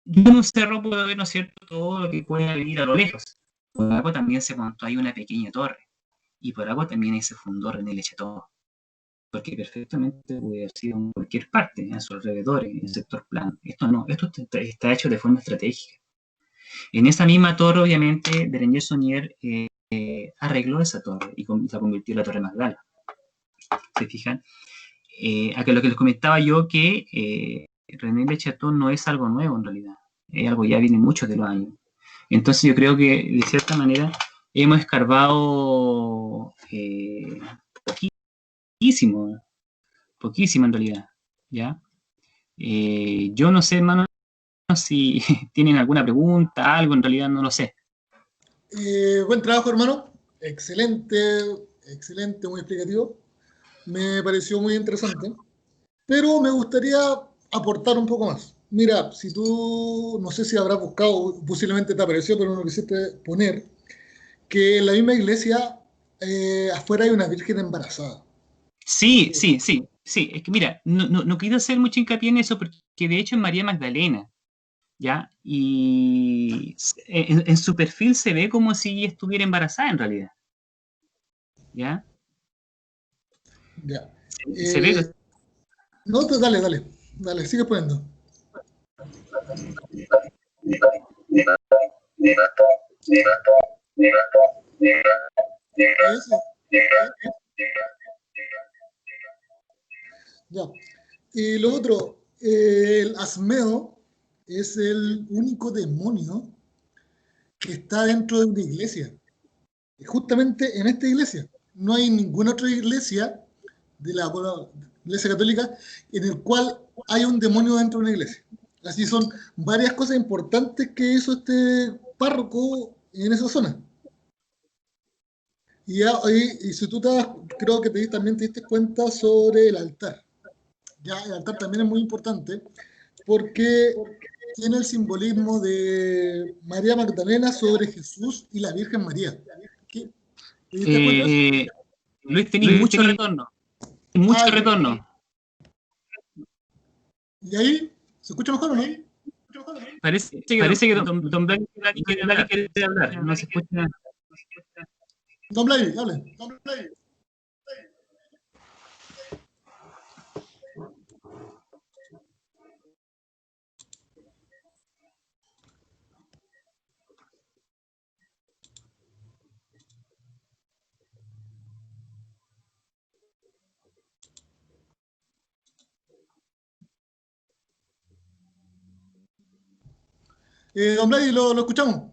yo en un cerro puedo ver, ¿no es cierto?, todo lo que puede venir a lo lejos. por algo también se montó ahí una pequeña torre, y por algo también ahí se fundó René Le Chateau, porque perfectamente puede haber sido en cualquier parte, a su alrededor, en el sector plano. Esto no, esto está hecho de forma estratégica. En esa misma torre, obviamente, Berenguer Saunier arregló esa torre y la convirtió en la Torre Magdala. ¿Se fijan? A lo que les comentaba yo, que René Le Chateau no es algo nuevo en realidad, es algo ya viene muchos de los años. Entonces yo creo que de cierta manera hemos escarbado poquísimo, poquísimo en realidad, ¿ya? Yo no sé, hermano, si tienen alguna pregunta, algo, en realidad no lo sé. Buen trabajo, hermano. Excelente, excelente, muy explicativo. Me pareció muy interesante. Pero me gustaría aportar un poco más. Mira, si tú, no sé si habrás buscado, posiblemente te apareció, pero no lo quisiste poner, que en la misma iglesia afuera hay una virgen embarazada. Sí, sí, sí, sí. Es que mira, no quiero hacer mucho hincapié en eso porque de hecho es María Magdalena, ¿ya? Y en su perfil se ve como si ella estuviera embarazada en realidad, ¿ya? Ya. Se ve. No, pues dale, dale, dale, sigue poniendo. Eso, ya. Y lo otro, el Asmeo es el único demonio que está dentro de una iglesia. Y justamente en esta iglesia. No hay ninguna otra iglesia de la bueno, iglesia católica en el cual hay un demonio dentro de una iglesia. Así son varias cosas importantes que hizo este párroco en esa zona. Y si tú te das, creo que también te diste cuenta sobre el altar. Ya, el altar también es muy importante porque tiene el simbolismo de María Magdalena sobre Jesús y la Virgen María. ¿Qué? ¿Te diste cuenta de eso? Luis, tenéis mucho retorno, mucho Ah, retorno. ¿y ahí? ¿Se escucha mejor o no? Parece que don Blanco quiere hablar, no se escucha. Don Blay, hable. Don Blay, lo escuchamos.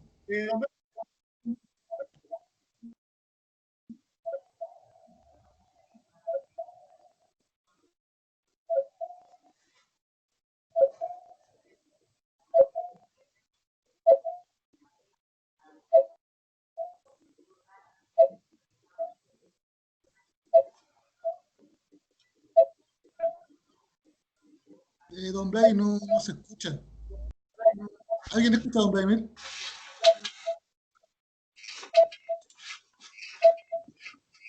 Don Blay no se escucha. ¿Alguien escucha a Don Blay?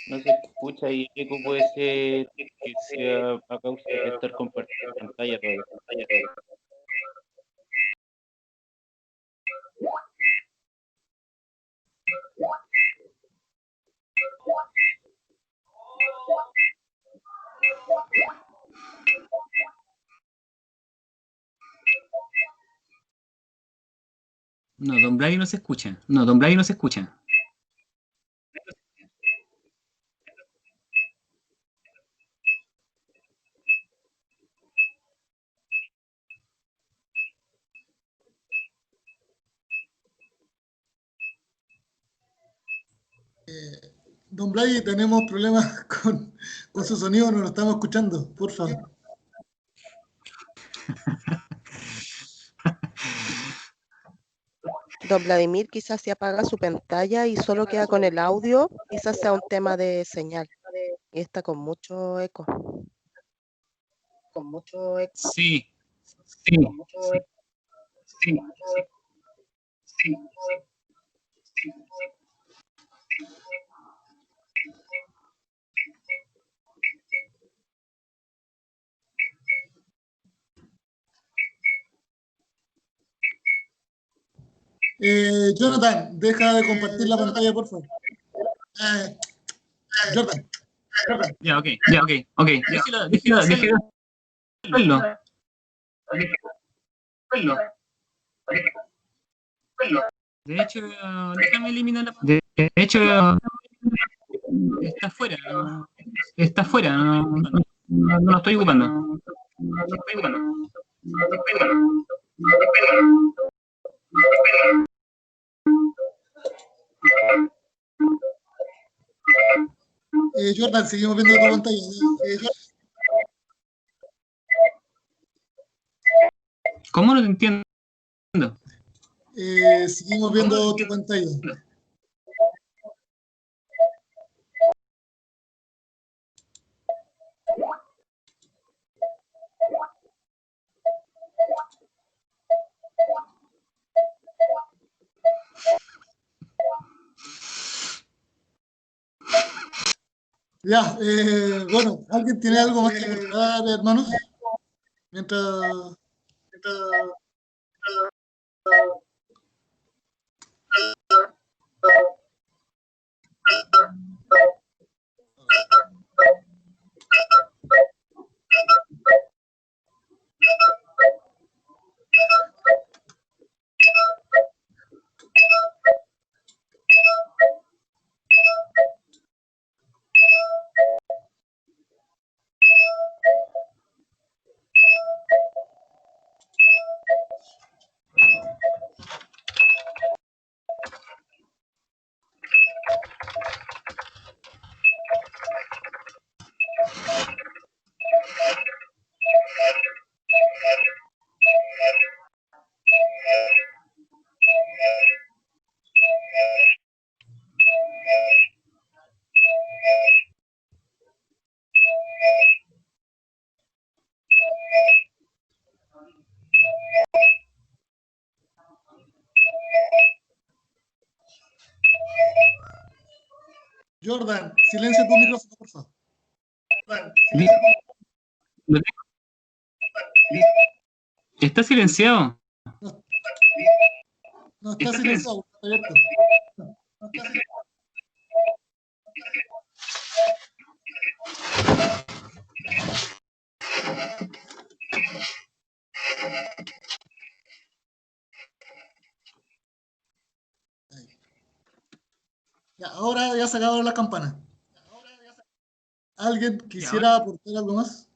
No se escucha y el eco puede ser que sea a causa de estar compartiendo pantalla todavía. No, don Blay no se escucha. No, don Blay no se escucha. Don Blay, tenemos problemas con su sonido, no lo estamos escuchando, por favor. Don Vladimir quizás se apaga su pantalla y solo queda con el audio, quizás sea un tema de señal. Y está con mucho eco. Sí, sí, sí, sí. Jonathan, deja de compartir la pantalla, por favor. Jordan. Ya, ok. Déjelo hacerlo. De hecho, déjame eliminar la pantalla. De hecho, está fuera. Está fuera. No lo estoy ocupando. Jordan, seguimos viendo tu pantalla. ¿Cómo no te entiendo? Seguimos viendo tu pantalla. Ya, bueno, ¿alguien tiene algo más que aportar, hermanos? Mientras... Jordan, silencia tu micrófono, por favor. ¿Está silenciado? No está silenciado, está abierto. Ya, ahora ya se acabaron las campanas. ¿Alguien quisiera aportar algo más?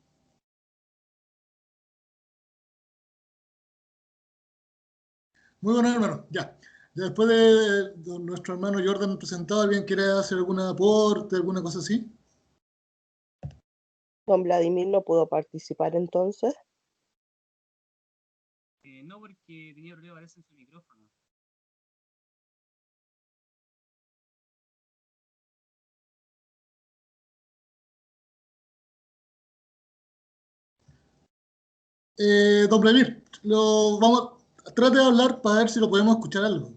Muy bueno, hermano. Ya. Después de nuestro hermano Jordan presentado, ¿alguien quiere hacer algún aporte, alguna cosa así? Don Vladimir no pudo participar entonces. No, porque tenía problema parece en su micrófono. Don Vladimir, trate de hablar para ver si lo podemos escuchar algo.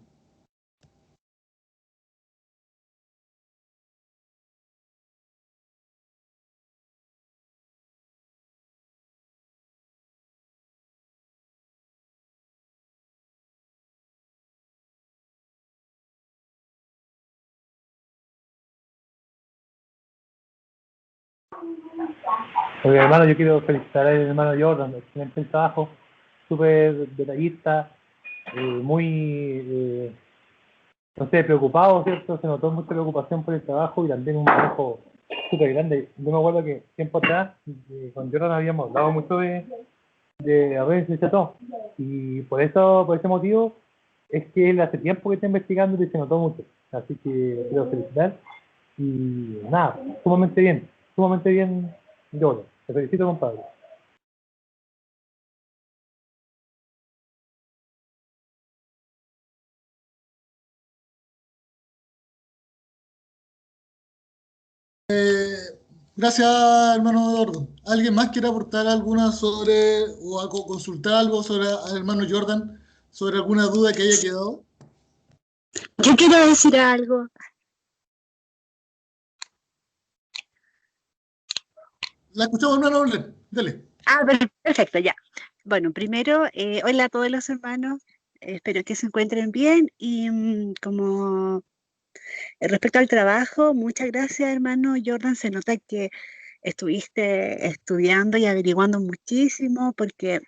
Oye, hermano, yo quiero felicitar al hermano Jordan, excelente el trabajo, súper detallista, muy, no sé, preocupado, ¿cierto? Se notó mucha preocupación por el trabajo y también un manejo súper grande. Yo me acuerdo que tiempo atrás, con Jordan habíamos hablado mucho de redes de todo, y por ese motivo, es que él hace tiempo que está investigando y se notó mucho. Así que lo quiero felicitar. Y nada, sumamente bien, Jordan. Te felicito, compadre. Gracias, hermano Eduardo. ¿Alguien más quiere aportar alguna sobre o consultar algo sobre al hermano Jordan, sobre alguna duda que haya quedado? Yo quiero decir algo. La escuchamos, hermano Belén. Dele. Perfecto, ya. Bueno, primero, hola a todos los hermanos. espero que se encuentren bien y como respecto al trabajo, muchas gracias, hermano Jordan. Se nota que estuviste estudiando y averiguando muchísimo porque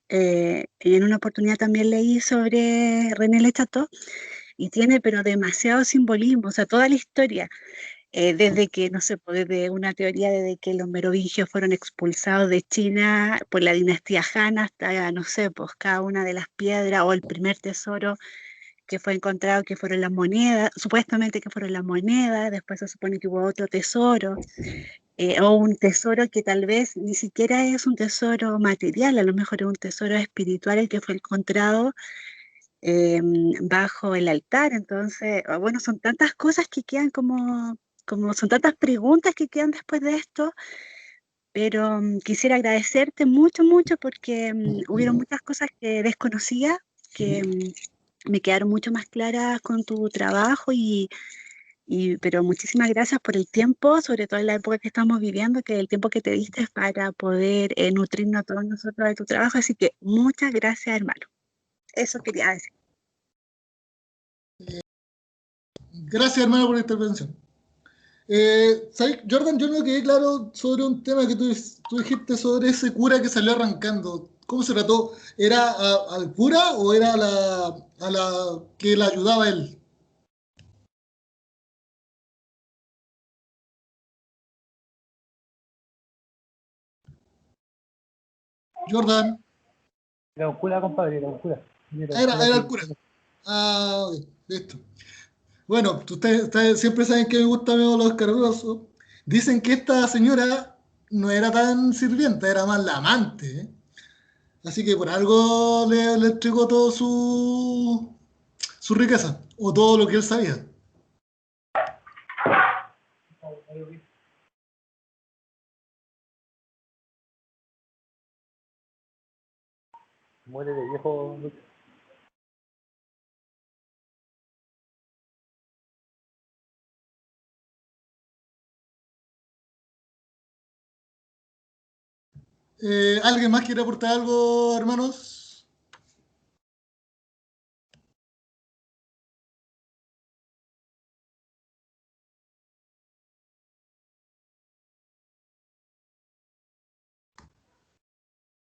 en una oportunidad también leí sobre René Le Chateau y tiene pero demasiado simbolismo, o sea, toda la historia. Desde que, no sé, pues, desde una teoría desde que los merovingios fueron expulsados de China por la dinastía Han hasta, no sé, pues cada una de las piedras o el primer tesoro que fue encontrado, que fueron las monedas, supuestamente que fueron las monedas, después se supone que hubo otro tesoro, o un tesoro que tal vez ni siquiera es un tesoro material, a lo mejor es un tesoro espiritual el que fue encontrado eh, bajo el altar. Entonces, bueno, son tantas cosas que quedan como son tantas preguntas que quedan después de esto, pero quisiera agradecerte mucho, mucho porque hubieron muchas cosas que desconocía, que me quedaron mucho más claras con tu trabajo pero muchísimas gracias por el tiempo, sobre todo en la época que estamos viviendo, que el tiempo que te diste para poder nutrirnos a todos nosotros de tu trabajo. Así que muchas gracias, hermano. Eso quería decir. Gracias, hermano, por la intervención. ¿Sabes, Jordan? Yo no quedé claro sobre un tema que tú dijiste sobre ese cura que salió arrancando. ¿Cómo se trató? ¿Era al cura o era a la que la ayudaba a él? Jordan. Era un cura, compadre, era un cura. Era un Era cura el cura. Ah, ok, listo. Bueno, ustedes siempre saben que me gustan los escarabujosos. Dicen que esta señora no era tan sirvienta, era más la amante, ¿eh? Así que por algo le entregó todo su riqueza, o todo lo que él sabía. muere de viejo. ¿Alguien más quiere aportar algo, hermanos?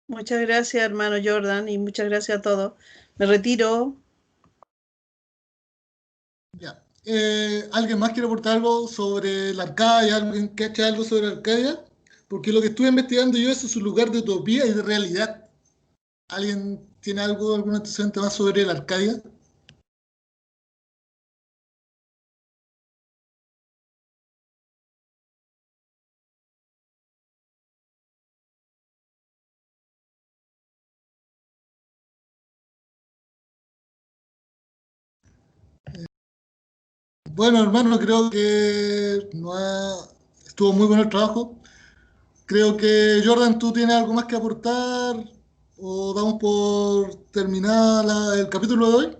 Muchas gracias, hermano Jordan, y muchas gracias a todos. Me retiro. Ya. ¿Alguien más quiere aportar algo sobre la Arcadia? ¿Alguien que eche algo sobre la Arcadia? Porque lo que estuve investigando yo es su lugar de utopía y de realidad. ¿Alguien tiene algún antecedente más sobre la Arcadia? Bueno, hermano, creo que estuvo muy bueno el trabajo. Creo que, Jordan, ¿tú tienes algo más que aportar? ¿O damos por terminada el capítulo de hoy?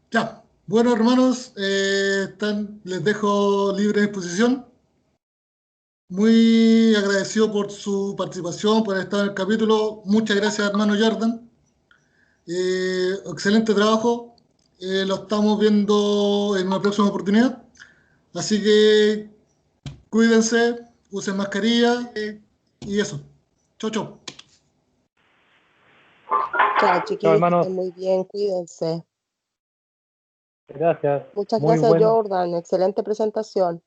Ya. Bueno, hermanos, les dejo libre exposición. Muy agradecido por su participación, por estar en el capítulo. Muchas gracias, hermano Jordan. Excelente trabajo. Lo estamos viendo en una próxima oportunidad. Así que cuídense, usen mascarilla y eso. Chau, chau. Chao, chiquillos, que hermano. estén muy bien, cuídense. Gracias. Muchas Muy gracias, bueno. Jordan. Excelente presentación.